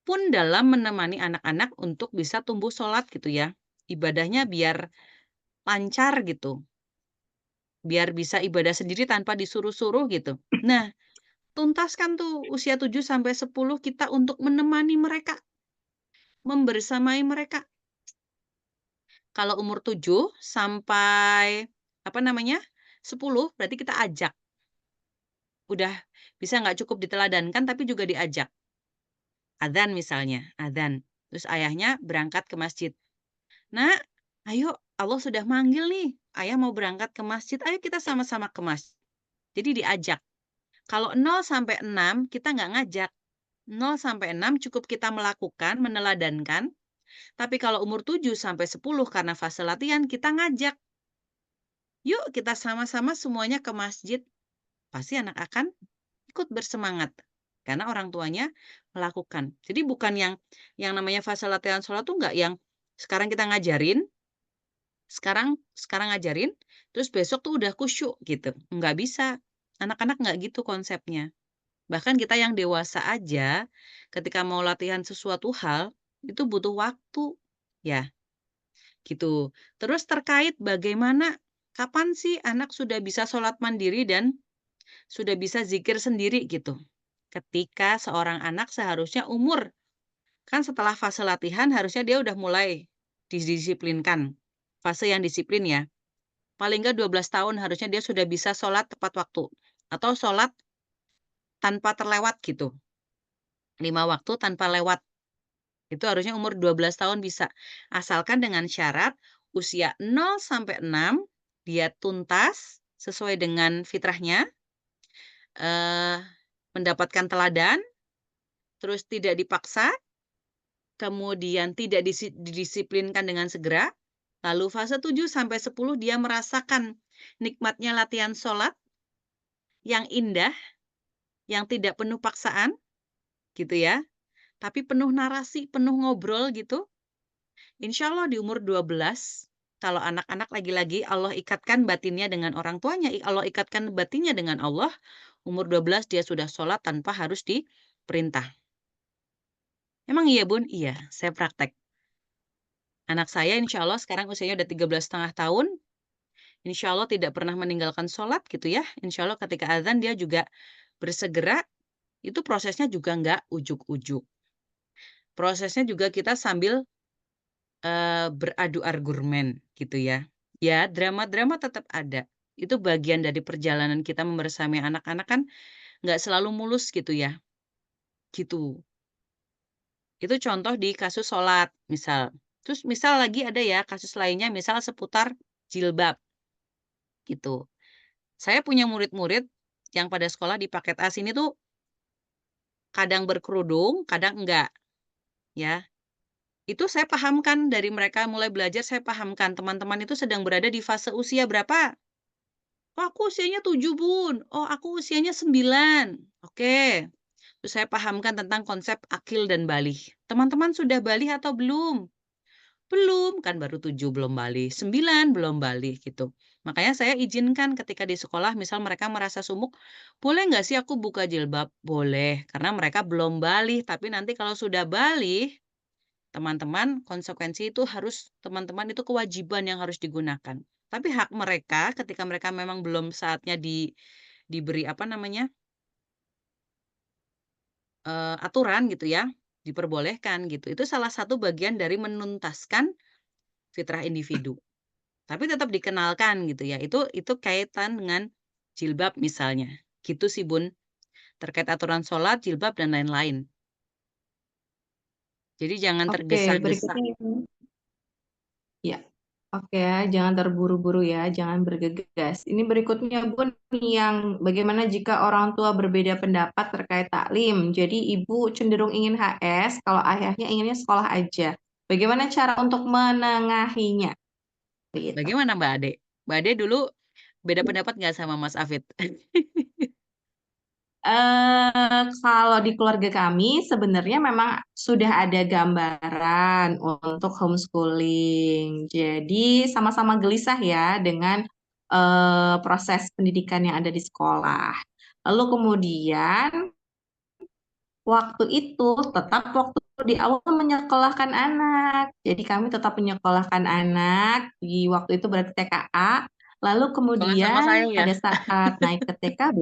pun dalam menemani anak-anak untuk bisa tumbuh sholat gitu ya. Ibadahnya biar lancar gitu. Biar bisa ibadah sendiri tanpa disuruh-suruh gitu. Nah, tuntaskan tuh usia 7 sampai 10 kita untuk menemani mereka, membersamai mereka. Kalau umur 7 sampai, apa namanya, 10 berarti kita ajak. Udah bisa nggak cukup diteladankan tapi juga diajak. Adzan misalnya, adzan. Terus ayahnya berangkat ke masjid. "Nak, ayo Allah sudah manggil nih, ayah mau berangkat ke masjid, ayo kita sama-sama ke masjid." Jadi diajak. Kalau 0 sampai 6 kita nggak ngajak. 0 sampai 6 cukup kita melakukan, meneladankan. Tapi kalau umur 7 sampai 10 karena fase latihan kita ngajak. Yuk kita sama-sama semuanya ke masjid. Pasti anak akan ikut bersemangat. Karena orang tuanya melakukan. Jadi bukan yang namanya fase latihan sholat tuh nggak yang sekarang kita ngajarin, sekarang ngajarin, terus besok tuh udah khusyuk gitu. Nggak bisa. Anak-anak nggak gitu konsepnya. Bahkan kita yang dewasa aja, ketika mau latihan sesuatu hal, itu butuh waktu. Ya, gitu. Terus terkait bagaimana, kapan sih anak sudah bisa sholat mandiri dan sudah bisa zikir sendiri gitu. Ketika seorang anak seharusnya kan setelah fase latihan harusnya dia udah mulai didisiplinkan. Fase yang disiplin ya. Paling nggak 12 tahun harusnya dia sudah bisa sholat tepat waktu. Atau sholat tanpa terlewat gitu. 5 waktu tanpa lewat. Itu harusnya umur 12 tahun bisa. Asalkan dengan syarat usia 0 sampai 6 dia tuntas sesuai dengan fitrahnya, eee, mendapatkan teladan, terus tidak dipaksa, kemudian tidak didisiplinkan dengan segera, lalu fase 7 sampai 10 dia merasakan nikmatnya latihan sholat yang indah, yang tidak penuh paksaan, gitu ya, tapi penuh narasi, penuh ngobrol gitu. Insya Allah di umur 12, kalau anak-anak lagi-lagi Allah ikatkan batinnya dengan orang tuanya, Allah ikatkan batinnya dengan Allah, umur 12 dia sudah sholat tanpa harus diperintah. Emang iya Bun? Iya, saya praktek. Anak saya insya Allah sekarang usianya udah 13,5 tahun, insya Allah tidak pernah meninggalkan sholat gitu ya. Insya Allah ketika azan dia juga bersegera, itu prosesnya juga nggak ujuk-ujuk. Prosesnya juga kita sambil beradu argumen gitu ya. Ya drama-drama tetap ada. Itu bagian dari perjalanan kita membersamai anak-anak kan nggak selalu mulus gitu ya, gitu. Itu contoh di kasus sholat misal. Terus misal lagi ada ya kasus lainnya misal seputar jilbab, gitu. Saya punya murid-murid yang pada sekolah di paket A sini tuh kadang berkerudung, kadang enggak, ya. Itu saya pahamkan dari mereka mulai belajar saya pahamkan teman-teman itu sedang berada di fase usia berapa? "Oh aku usianya 7 Bun." "Oh aku usianya 9." Oke. Terus saya pahamkan tentang konsep akil dan baligh. "Teman-teman sudah baligh atau belum?" Belum, kan baru 7 belum balik, 9 belum balik gitu. Makanya saya izinkan ketika di sekolah misal mereka merasa sumuk, "Boleh nggak sih aku buka jilbab?" Boleh, karena mereka belum balik. Tapi nanti kalau sudah balik, teman-teman konsekuensi itu harus teman-teman itu kewajiban yang harus digunakan. Tapi hak mereka ketika mereka memang belum saatnya diberi apa namanya, aturan gitu ya, diperbolehkan gitu. Itu salah satu bagian dari menuntaskan fitrah individu. Tapi tetap dikenalkan gitu ya, itu kaitan dengan jilbab misalnya, gitu sih Bun, terkait aturan sholat, jilbab, dan lain-lain. Jadi jangan Oke, tergesa-gesa. berikutnya ya. Oke, jangan terburu-buru ya, jangan bergegas. Ini berikutnya Bun, yang bagaimana jika orang tua berbeda pendapat terkait taklim. Jadi ibu cenderung ingin HS, kalau ayahnya inginnya sekolah aja. Bagaimana cara untuk menengahinya? Begitu. Bagaimana Mbak Ade? Mbak Ade dulu beda pendapat nggak sama Mas Afid? Kalau di keluarga kami sebenarnya memang sudah ada gambaran untuk homeschooling. Jadi sama-sama gelisah ya dengan proses pendidikan yang ada di sekolah. Lalu kemudian waktu itu tetap waktu di awal menyekolahkan anak. Jadi kami tetap menyekolahkan anak di waktu itu berarti TKA. Lalu Sekolah sama saya kemudian ya. pada saat naik ke TKB,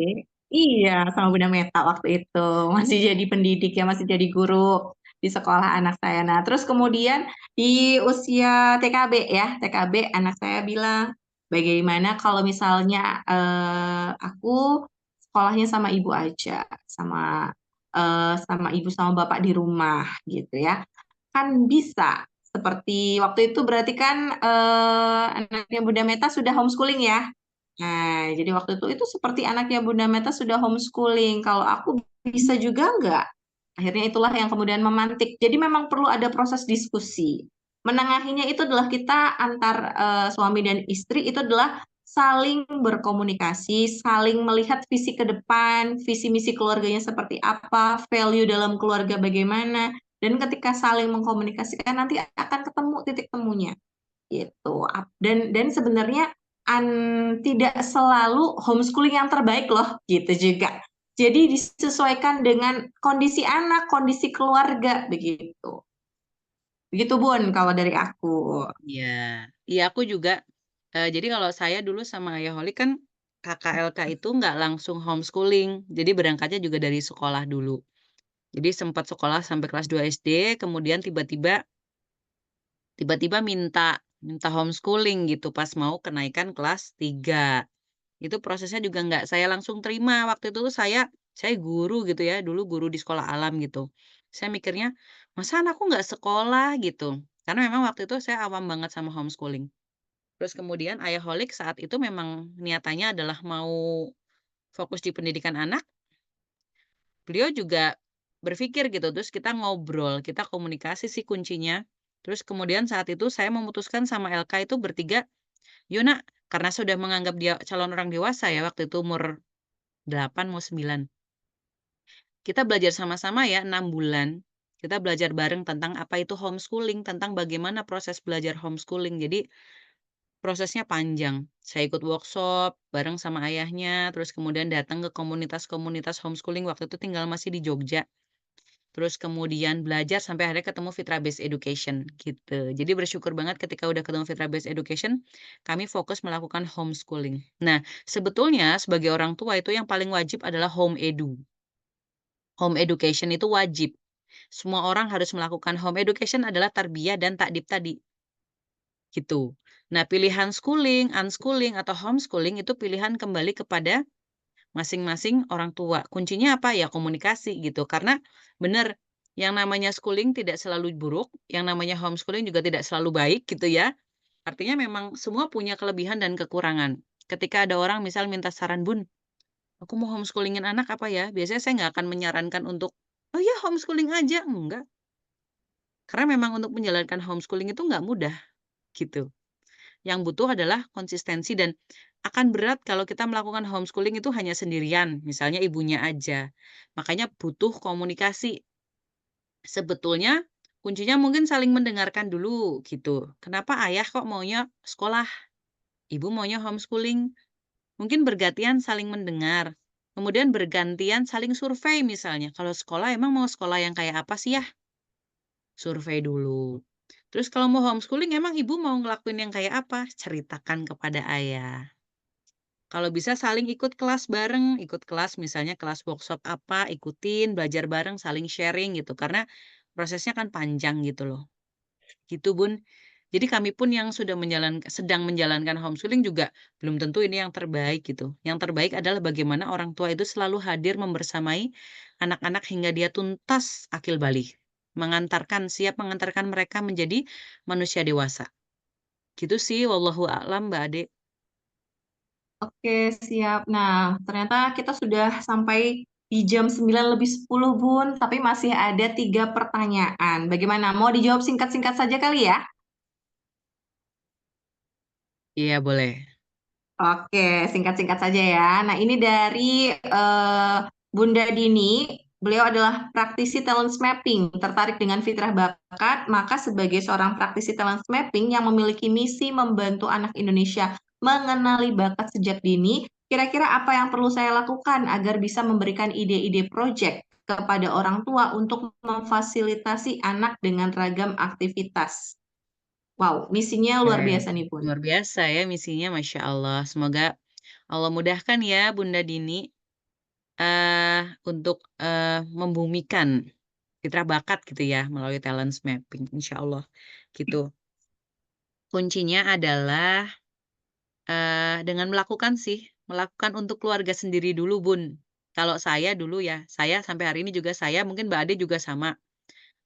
iya sama Bunda Meta waktu itu masih jadi pendidik ya, masih jadi guru di sekolah anak saya. Nah, terus kemudian di usia TKB ya, TKB anak saya bilang, bagaimana kalau misalnya aku sekolahnya sama ibu aja, sama ibu sama bapak di rumah gitu ya, kan bisa seperti waktu itu berarti kan anaknya Bunda Meta sudah homeschooling ya. Nah, jadi waktu itu seperti anaknya Bunda Meta sudah homeschooling, kalau aku bisa juga nggak? Akhirnya itulah yang kemudian memantik. Jadi memang perlu ada proses diskusi. Menengahinya itu adalah kita antar suami dan istri itu adalah saling berkomunikasi, saling melihat visi ke depan, visi misi keluarganya seperti apa, value dalam keluarga bagaimana, dan ketika saling mengkomunikasikan nanti akan ketemu titik temunya gitu. Dan sebenarnya tidak selalu homeschooling yang terbaik loh, gitu juga. Jadi disesuaikan dengan kondisi anak, kondisi keluarga begitu. Begitu Bun kalau dari aku. Iya, iya aku juga, jadi kalau saya dulu sama Ayah Holi kan kakak LK itu nggak langsung homeschooling, jadi berangkatnya juga dari sekolah dulu. Jadi sempat sekolah sampai kelas 2 SD, kemudian tiba-tiba minta homeschooling gitu pas mau kenaikan kelas 3. Itu prosesnya juga nggak saya langsung terima, waktu itu tuh saya guru gitu ya, dulu guru di sekolah alam gitu. Saya mikirnya, "Masa anakku nggak sekolah?" Gitu. Karena memang waktu itu saya awam banget sama homeschooling. Terus kemudian Ayaholic saat itu memang niatannya adalah mau fokus di pendidikan anak, beliau juga berpikir gitu, terus kita ngobrol, kita komunikasi sih kuncinya. Terus kemudian saat itu saya memutuskan sama LK itu bertiga, "Yuk Nak," karena sudah menganggap dia calon orang dewasa ya, waktu itu umur 8 mau 9. Kita belajar sama-sama ya 6 bulan. Kita belajar bareng tentang apa itu homeschooling, tentang bagaimana proses belajar homeschooling. Jadi prosesnya panjang. Saya ikut workshop bareng sama ayahnya, terus kemudian datang ke komunitas-komunitas homeschooling waktu itu tinggal masih di Jogja. Terus kemudian belajar sampai akhirnya ketemu Fitra Based Education gitu. Jadi bersyukur banget ketika udah ketemu Fitra Based Education, kami fokus melakukan homeschooling. Nah, sebetulnya sebagai orang tua itu yang paling wajib adalah home edu. Home education itu wajib. Semua orang harus melakukan home education adalah tarbiyah dan takdib tadi, gitu. Nah, pilihan schooling, unschooling, atau homeschooling itu pilihan kembali kepada masing-masing orang tua. Kuncinya apa? Ya komunikasi gitu. Karena benar, yang namanya schooling tidak selalu buruk, yang namanya homeschooling juga tidak selalu baik gitu ya. Artinya memang semua punya kelebihan dan kekurangan. Ketika ada orang misal minta saran, "Bun, aku mau homeschoolingin anak apa ya?" Biasanya saya nggak akan menyarankan untuk, "Oh ya homeschooling aja." Enggak. Karena memang untuk menjalankan homeschooling itu nggak mudah, gitu. Yang butuh adalah konsistensi dan akan berat kalau kita melakukan homeschooling itu hanya sendirian, misalnya ibunya aja. Makanya butuh komunikasi. Sebetulnya kuncinya mungkin saling mendengarkan dulu gitu. Kenapa ayah kok maunya sekolah, ibu maunya homeschooling? Mungkin bergantian saling mendengar. Kemudian bergantian saling survei misalnya. Kalau sekolah emang mau sekolah yang kayak apa sih ya? Survei dulu. Terus kalau mau homeschooling emang ibu mau ngelakuin yang kayak apa? Ceritakan kepada ayah. Kalau bisa saling ikut kelas bareng, ikut kelas misalnya kelas workshop apa, ikutin, belajar bareng, saling sharing gitu. Karena prosesnya kan panjang gitu loh. Gitu, Bun. Jadi kami pun yang sedang menjalankan homeschooling juga belum tentu ini yang terbaik gitu. Yang terbaik adalah bagaimana orang tua itu selalu hadir membersamai anak-anak hingga dia tuntas akil balik. Siap mengantarkan mereka menjadi manusia dewasa. Gitu sih, wallahu a'lam, Mbak Ade. Oke, siap. Nah, ternyata kita sudah sampai di jam 9 lebih 10, Bun, tapi masih ada 3 pertanyaan. Bagaimana? Mau dijawab singkat-singkat saja kali ya? Iya, boleh. Oke, singkat-singkat saja ya. Nah, ini dari Bunda Dini. Beliau adalah praktisi talent mapping, tertarik dengan fitrah bakat, maka sebagai seorang praktisi talent mapping yang memiliki misi membantu anak Indonesia mengenali bakat sejak dini, kira-kira apa yang perlu saya lakukan agar bisa memberikan ide-ide proyek kepada orang tua untuk memfasilitasi anak dengan ragam aktivitas? Wow, misinya luar Eh, biasa nih, Bun. Luar biasa ya misinya, Masya Allah. Semoga Allah mudahkan ya, Bunda Dini, untuk membumikan fitrah bakat gitu ya melalui talent mapping, insya Allah gitu. Kuncinya adalah dengan melakukan untuk keluarga sendiri dulu, Bun. Kalau saya dulu ya, saya sampai hari ini juga saya, mungkin Mbak Ade juga sama.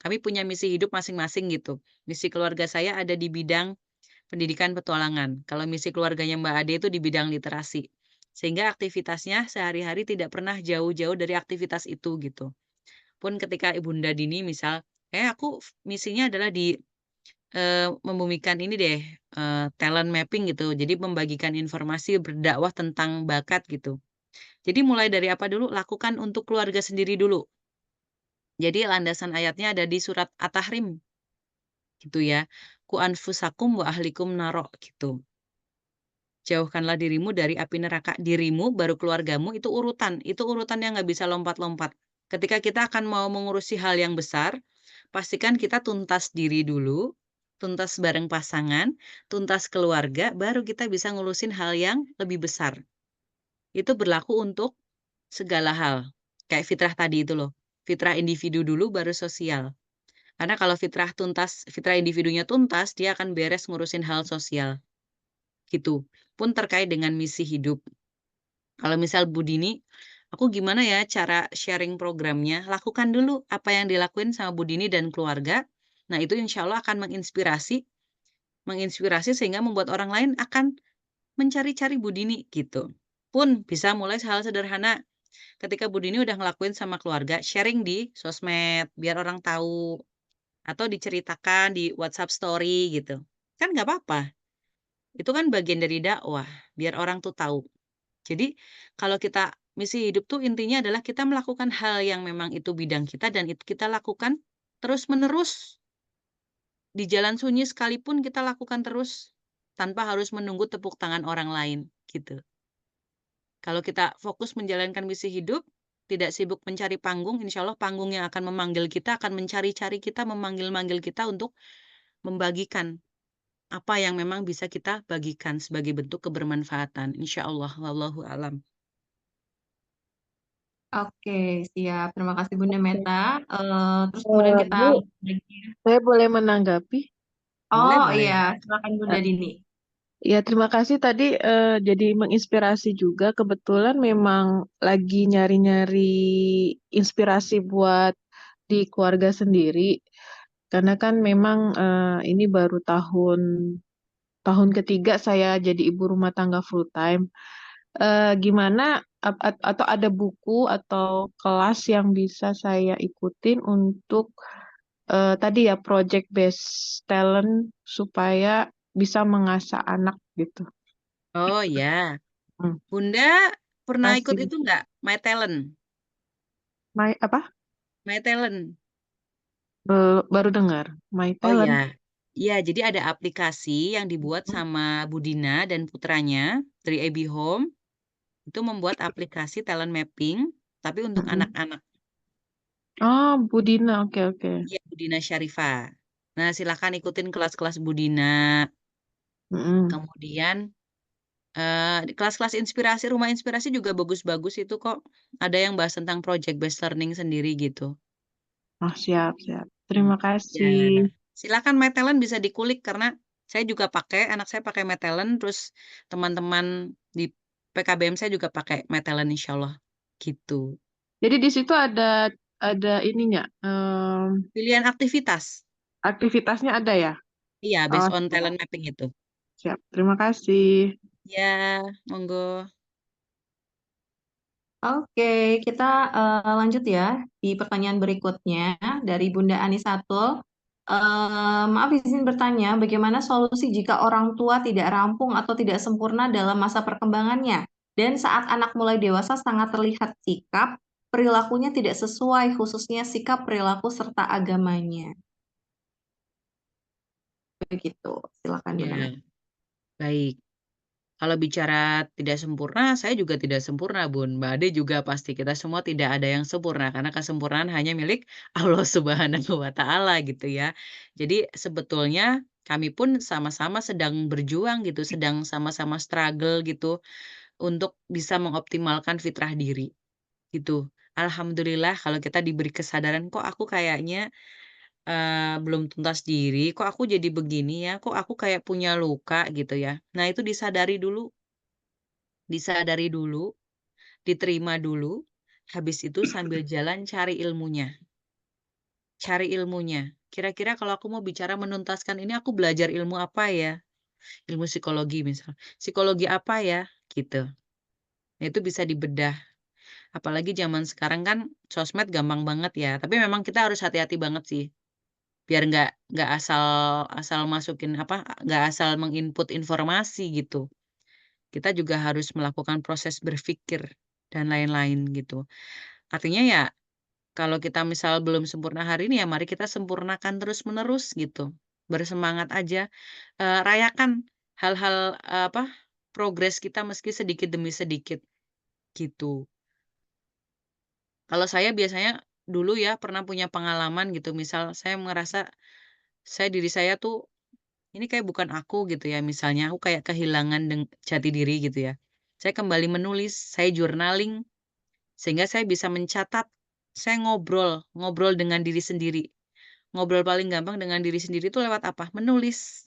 Kami punya misi hidup masing-masing gitu. Misi keluarga saya ada di bidang pendidikan petualangan. Kalau misi keluarganya Mbak Ade itu di bidang literasi. Sehingga aktivitasnya sehari-hari tidak pernah jauh-jauh dari aktivitas itu gitu. Pun ketika Ibunda Dini misal, aku misinya adalah di membumikan ini deh, talent mapping gitu. Jadi membagikan informasi, berdakwah tentang bakat gitu. Jadi mulai dari apa dulu? Lakukan untuk keluarga sendiri dulu. Jadi landasan ayatnya ada di surat At-Tahrim gitu ya. Ku anfusakum wa ahlikum naro gitu. Jauhkanlah dirimu dari api neraka. Dirimu baru keluargamu itu urutan yang nggak bisa lompat-lompat. Ketika kita akan mau mengurusi hal yang besar, pastikan kita tuntas diri dulu, tuntas bareng pasangan, tuntas keluarga, baru kita bisa ngurusin hal yang lebih besar. Itu berlaku untuk segala hal. Kayak fitrah tadi itu loh. Fitrah individu dulu baru sosial. Karena kalau fitrah individunya tuntas, dia akan beres ngurusin hal sosial. Gitu. Pun terkait dengan misi hidup. Kalau misal Bu Dini, aku gimana ya cara sharing programnya? Lakukan dulu apa yang dilakuin sama Bu Dini dan keluarga. Nah, itu insya Allah akan menginspirasi sehingga membuat orang lain akan mencari-cari Bu Dini gitu. Pun bisa mulai hal sederhana. Ketika Bu Dini udah ngelakuin sama keluarga, sharing di sosmed biar orang tahu atau diceritakan di WhatsApp story gitu. Kan nggak apa-apa. Itu kan bagian dari dakwah, biar orang tuh tahu. Jadi, kalau misi hidup tuh intinya adalah kita melakukan hal yang memang itu bidang kita dan itu kita lakukan terus-menerus. Di jalan sunyi sekalipun kita lakukan terus, tanpa harus menunggu tepuk tangan orang lain, gitu. Kalau kita fokus menjalankan misi hidup, tidak sibuk mencari panggung, insya Allah panggung yang akan memanggil kita, akan mencari-cari kita, memanggil-manggil kita untuk membagikan apa yang memang bisa kita bagikan sebagai bentuk kebermanfaatan. Insya Allah, wallahu alam. Oke, siap. Terima kasih Bunda Oke. Meta. Terus kemudian kita Bu, saya boleh menanggapi? Boleh, Oh boleh. iya, silakan Bunda Eh, Dini. Ya, terima kasih tadi jadi menginspirasi juga. Kebetulan memang lagi nyari-nyari inspirasi buat di keluarga sendiri. Karena kan memang ini baru tahun ketiga saya jadi ibu rumah tangga full time. Gimana atau ada buku atau kelas yang bisa saya ikutin untuk tadi ya project based talent supaya bisa mengasah anak gitu. Oh ya, Hmm, Bunda pernah ikut kasih itu nggak? My Talent, apa? My Talent. Baru dengar. My Oh Talent. ya, ya jadi ada aplikasi yang dibuat Hmm. sama Budina dan putranya dari AB Home. Itu membuat aplikasi talent mapping, tapi untuk Mm-mm. anak-anak. Oh, Budina. Oke, oke. Iya, Budina Syarifah. Nah, silakan ikutin kelas-kelas Budina. Mm-mm. Kemudian kelas-kelas inspirasi, rumah inspirasi juga bagus-bagus itu kok. Ada yang bahas tentang project based learning sendiri gitu. Oh, siap, siap. Hmm. Terima Ya, kasih. silakan MyTalent bisa dikulik karena saya juga pakai, anak saya pakai MyTalent, terus teman-teman di PKBM saya juga pakai MyTalent insya Allah gitu. Jadi di situ ada ininya, Pilihan aktivitas. aktivitasnya ada ya? Iya, Oh, based on siap. talent mapping itu. Siap. Terima kasih. Ya, monggo. Oke, kita lanjut ya di pertanyaan berikutnya dari Bunda Anisatul. Maaf izin bertanya, bagaimana solusi jika orang tua tidak rampung atau tidak sempurna dalam masa perkembangannya? Dan saat anak mulai dewasa sangat terlihat sikap, perilakunya tidak sesuai, khususnya sikap, perilaku, serta agamanya. Begitu, silakan Bunda. Ya, baik. Kalau bicara tidak sempurna, saya juga tidak sempurna, Bun. Mbak Ade juga pasti kita semua tidak ada yang sempurna karena kesempurnaan hanya milik Allah Subhanahu wa taala gitu ya. Jadi sebetulnya kami pun sama-sama sedang berjuang gitu, sedang sama-sama struggle gitu untuk bisa mengoptimalkan fitrah diri gitu. Alhamdulillah kalau kita diberi kesadaran kok aku kayaknya belum tuntas diri, kok aku jadi begini ya, kok aku kayak punya luka gitu ya. Nah itu disadari dulu, diterima dulu, habis itu sambil jalan cari ilmunya. Kira-kira kalau aku mau bicara menuntaskan ini aku belajar ilmu apa ya? Ilmu psikologi misal, psikologi apa ya? Gitu. Nah itu bisa dibedah. Apalagi zaman sekarang kan sosmed gampang banget ya, tapi memang kita harus hati-hati banget sih. Biar nggak asal asal masukin apa, nggak asal menginput informasi gitu. Kita juga harus melakukan proses berpikir dan lain-lain gitu. Artinya ya, kalau kita misal belum sempurna hari ini, ya mari kita sempurnakan terus-menerus gitu. Bersemangat aja, rayakan hal-hal, apa, progres kita meski sedikit demi sedikit, gitu. Kalau saya biasanya dulu ya pernah punya pengalaman gitu, misal saya merasa diri saya tuh ini kayak bukan aku gitu ya, misalnya aku kayak kehilangan jati diri gitu ya. Saya kembali menulis, saya journaling, sehingga saya bisa mencatat, saya ngobrol dengan diri sendiri. Ngobrol paling gampang dengan diri sendiri itu lewat apa? Menulis,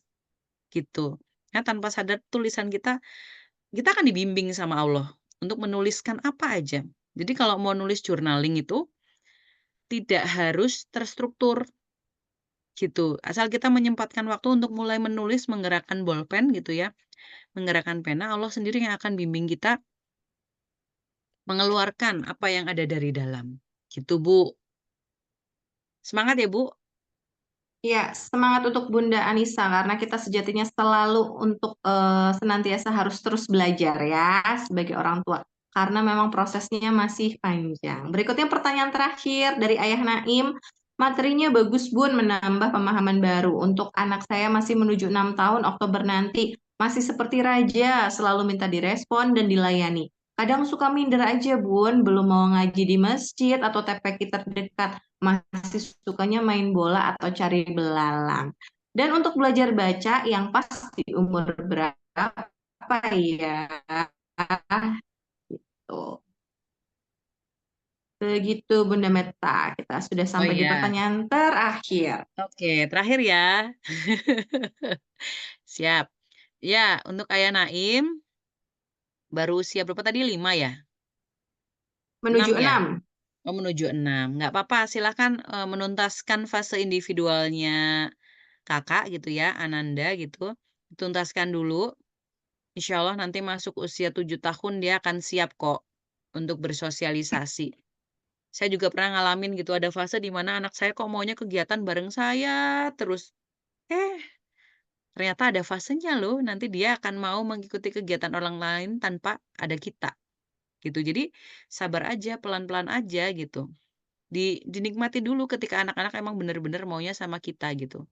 gitu. Nah, tanpa sadar tulisan kita akan dibimbing sama Allah untuk menuliskan apa aja. Jadi kalau mau nulis journaling itu tidak harus terstruktur gitu. Asal kita menyempatkan waktu untuk mulai menulis menggerakkan bolpen gitu ya. Menggerakkan pena, Allah sendiri yang akan bimbing kita mengeluarkan apa yang ada dari dalam. Gitu, Bu. Semangat ya, Bu. Ya, semangat untuk Bunda Anissa karena kita sejatinya selalu untuk senantiasa harus terus belajar ya sebagai orang tua. Karena memang prosesnya masih panjang. Berikutnya pertanyaan terakhir dari Ayah Naim. Materinya bagus Bun, menambah pemahaman baru. Untuk anak saya masih menuju 6 tahun Oktober nanti. Masih seperti raja, selalu minta direspon dan dilayani. Kadang suka minder aja Bun, belum mau ngaji di masjid atau TPQ terdekat masih sukanya main bola atau cari belalang. Dan untuk belajar baca yang pas di umur berapa ya? Gitu. Begitu Bunda Meta. Kita sudah Oh sampai di iya. pertanyaan terakhir. Oke, terakhir ya. Siap. Ya, untuk Ayah Naim, baru usia berapa tadi? 5 ya? 6 Menuju ya? 6. Oh, menuju 6. Nggak apa-apa, silakan menuntaskan fase individualnya kakak gitu ya, Ananda gitu. Tuntaskan dulu. Insya Allah nanti masuk usia 7 tahun dia akan siap kok untuk bersosialisasi. Saya juga pernah ngalamin gitu, ada fase di mana anak saya kok maunya kegiatan bareng saya terus. Eh, ternyata ada fasenya loh, nanti dia akan mau mengikuti kegiatan orang lain tanpa ada kita, gitu. Jadi sabar aja, pelan-pelan aja gitu. Dinikmati dulu ketika anak-anak emang bener-bener maunya sama kita gitu.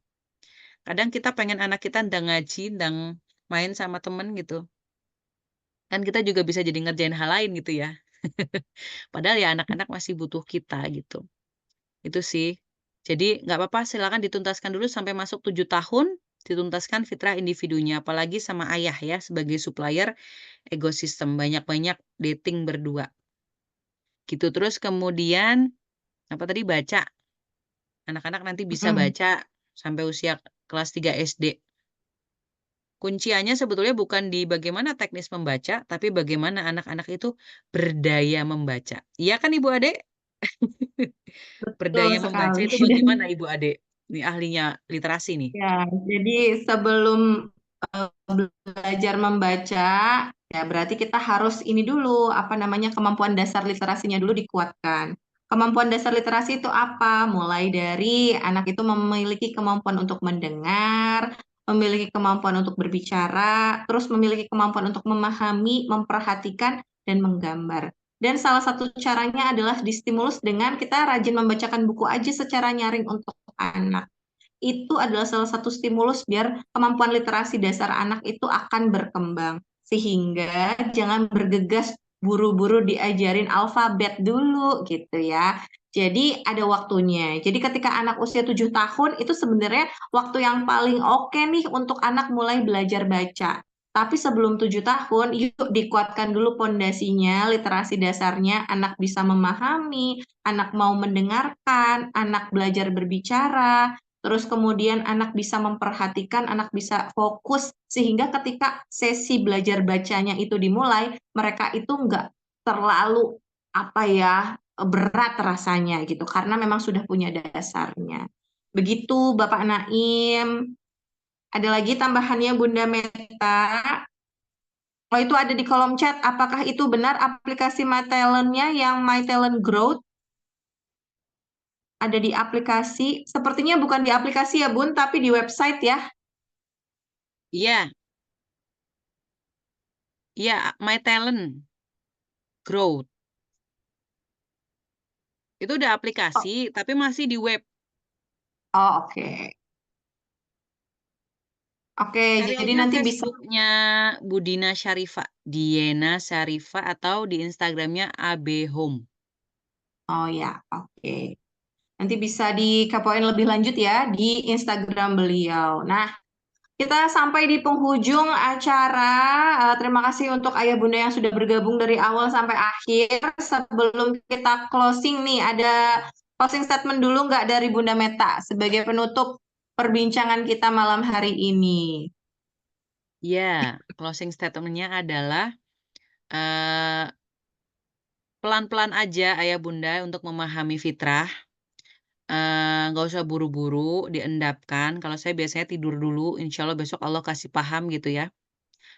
Kadang kita pengen anak kita ndang ngaji, ndang main sama temen gitu. Kan kita juga bisa jadi ngerjain hal lain gitu ya. Padahal ya anak-anak masih butuh kita gitu. Itu sih. Jadi nggak apa-apa silakan dituntaskan dulu sampai masuk 7 tahun, dituntaskan fitrah individunya. Apalagi sama ayah ya sebagai supplier ekosistem, banyak-banyak dating berdua. Gitu. Terus kemudian, apa tadi, baca. Anak-anak nanti bisa Mm-mm. baca sampai usia kelas 3 SD. Kunciannya sebetulnya bukan di bagaimana teknis membaca, tapi bagaimana anak-anak itu berdaya membaca. Iya kan Ibu Ade? Betul Berdaya membaca sekali. itu bagaimana Ibu Ade? Ini ahlinya literasi nih. Ya, jadi sebelum eh, belajar membaca, ya berarti kita harus ini dulu, apa namanya, kemampuan dasar literasinya dulu dikuatkan. Kemampuan dasar literasi itu apa? Mulai dari anak itu memiliki kemampuan untuk mendengar, memiliki kemampuan untuk berbicara, terus memiliki kemampuan untuk memahami, memperhatikan, dan menggambar. Dan salah satu caranya adalah distimulus dengan kita rajin membacakan buku aja secara nyaring untuk anak. Itu adalah salah satu stimulus biar kemampuan literasi dasar anak itu akan berkembang. Sehingga jangan bergegas buru-buru diajarin alfabet dulu gitu ya. Jadi ada waktunya. Jadi ketika anak usia 7 tahun itu sebenarnya waktu yang paling oke nih untuk anak mulai belajar baca. Tapi sebelum 7 tahun, yuk dikuatkan dulu pondasinya, literasi dasarnya, anak bisa memahami, anak mau mendengarkan, anak belajar berbicara, terus kemudian anak bisa memperhatikan, anak bisa fokus, sehingga ketika sesi belajar bacanya itu dimulai, mereka itu nggak terlalu apa ya berat rasanya gitu, karena memang sudah punya dasarnya. Begitu Bapak Naim. Ada lagi tambahannya Bunda Meta. Oh itu ada di kolom chat. Apakah itu benar aplikasi My Talent-nya yang My Talent Growth? Ada di aplikasi. Sepertinya bukan di aplikasi ya Bun, tapi di website ya. Iya, iya, My Talent Growth. Itu udah Oh, aplikasi, tapi masih di web. oh, oke. Oke, Cari jadi aja nanti bisa. Facebooknya Budina Syarifa, Diena Syarifa, atau di Instagramnya AB Home. Oh ya, oke. Nanti bisa dikapoin lebih lanjut ya di Instagram beliau. Nah, kita sampai di penghujung acara. Terima kasih untuk ayah bunda yang sudah bergabung dari awal sampai akhir. Sebelum kita closing nih, ada closing statement dulu nggak dari Bunda Meta sebagai penutup perbincangan kita malam hari ini? Ya, closing statement-nya adalah eh, pelan-pelan aja ayah bunda untuk memahami fitrah. Nggak usah buru-buru diendapkan. Kalau saya biasanya tidur dulu, insya Allah besok Allah kasih paham gitu ya.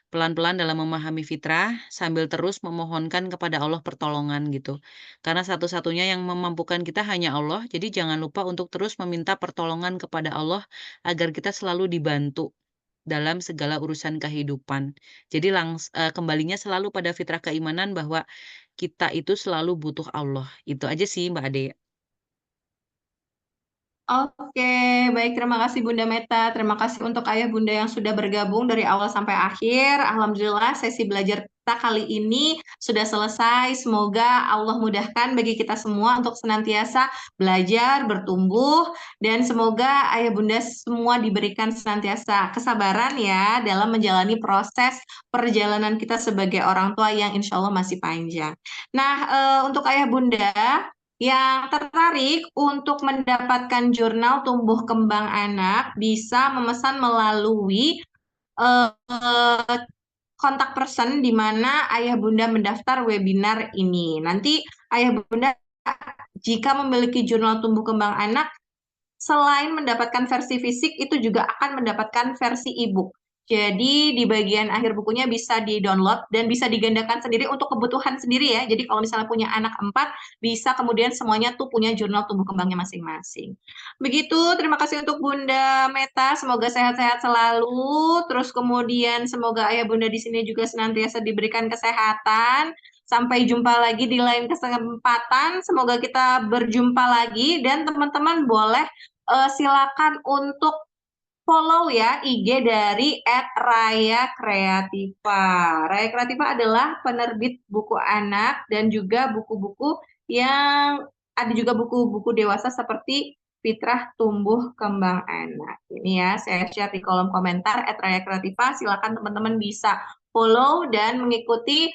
Pelan-pelan dalam memahami fitrah, sambil terus memohonkan kepada Allah pertolongan gitu. Karena satu-satunya yang memampukan kita hanya Allah, jadi jangan lupa untuk terus meminta pertolongan kepada Allah agar kita selalu dibantu dalam segala urusan kehidupan. Jadi kembalinya selalu pada fitrah keimanan bahwa kita itu selalu butuh Allah. Itu aja sih Mbak Ade. Oke, baik. Terima kasih Bunda Meta. Terima kasih untuk ayah bunda yang sudah bergabung dari awal sampai akhir. Alhamdulillah sesi belajar kita kali ini sudah selesai. Semoga Allah mudahkan bagi kita semua untuk senantiasa belajar, bertumbuh, dan semoga ayah bunda semua diberikan senantiasa kesabaran ya dalam menjalani proses perjalanan kita sebagai orang tua yang insya Allah masih panjang. Nah, untuk ayah bunda yang tertarik untuk mendapatkan jurnal tumbuh kembang anak bisa memesan melalui kontak person di mana ayah bunda mendaftar webinar ini. Nanti ayah bunda jika memiliki jurnal tumbuh kembang anak, selain mendapatkan versi fisik, itu juga akan mendapatkan versi e-book. Jadi di bagian akhir bukunya bisa di-download dan bisa digandakan sendiri untuk kebutuhan sendiri ya. Jadi kalau misalnya punya anak 4, bisa kemudian semuanya tuh punya jurnal tumbuh kembangnya masing-masing. Begitu, terima kasih untuk Bunda Meta. Semoga sehat-sehat selalu. Terus kemudian semoga ayah bunda di sini juga senantiasa diberikan kesehatan. Sampai jumpa lagi di lain kesempatan. Semoga kita berjumpa lagi dan teman-teman boleh silakan untuk follow ya IG dari @raya-kreativa. Raya Kreativa adalah penerbit buku anak dan juga buku-buku yang ada juga buku-buku dewasa seperti Fitrah Tumbuh Kembang Anak. Ini ya, saya share di kolom komentar @raya-kreativa. Silakan teman-teman bisa follow dan mengikuti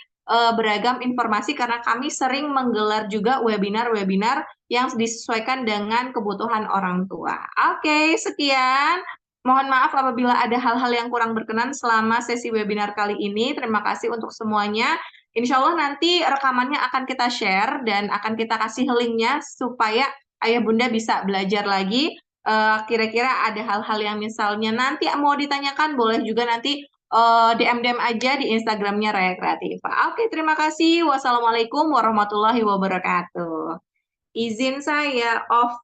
beragam informasi karena kami sering menggelar juga webinar-webinar yang disesuaikan dengan kebutuhan orang tua. Oke, sekian. Mohon maaf apabila ada hal-hal yang kurang berkenan selama sesi webinar kali ini. Terima kasih untuk semuanya. Insya Allah nanti rekamannya akan kita share dan akan kita kasih linknya supaya ayah bunda bisa belajar lagi. Kira-kira ada hal-hal yang misalnya nanti mau ditanyakan, boleh juga nanti DM aja di Instagramnya Raya Kreativa. Oke, terima kasih. Wassalamualaikum warahmatullahi wabarakatuh. Izin saya off.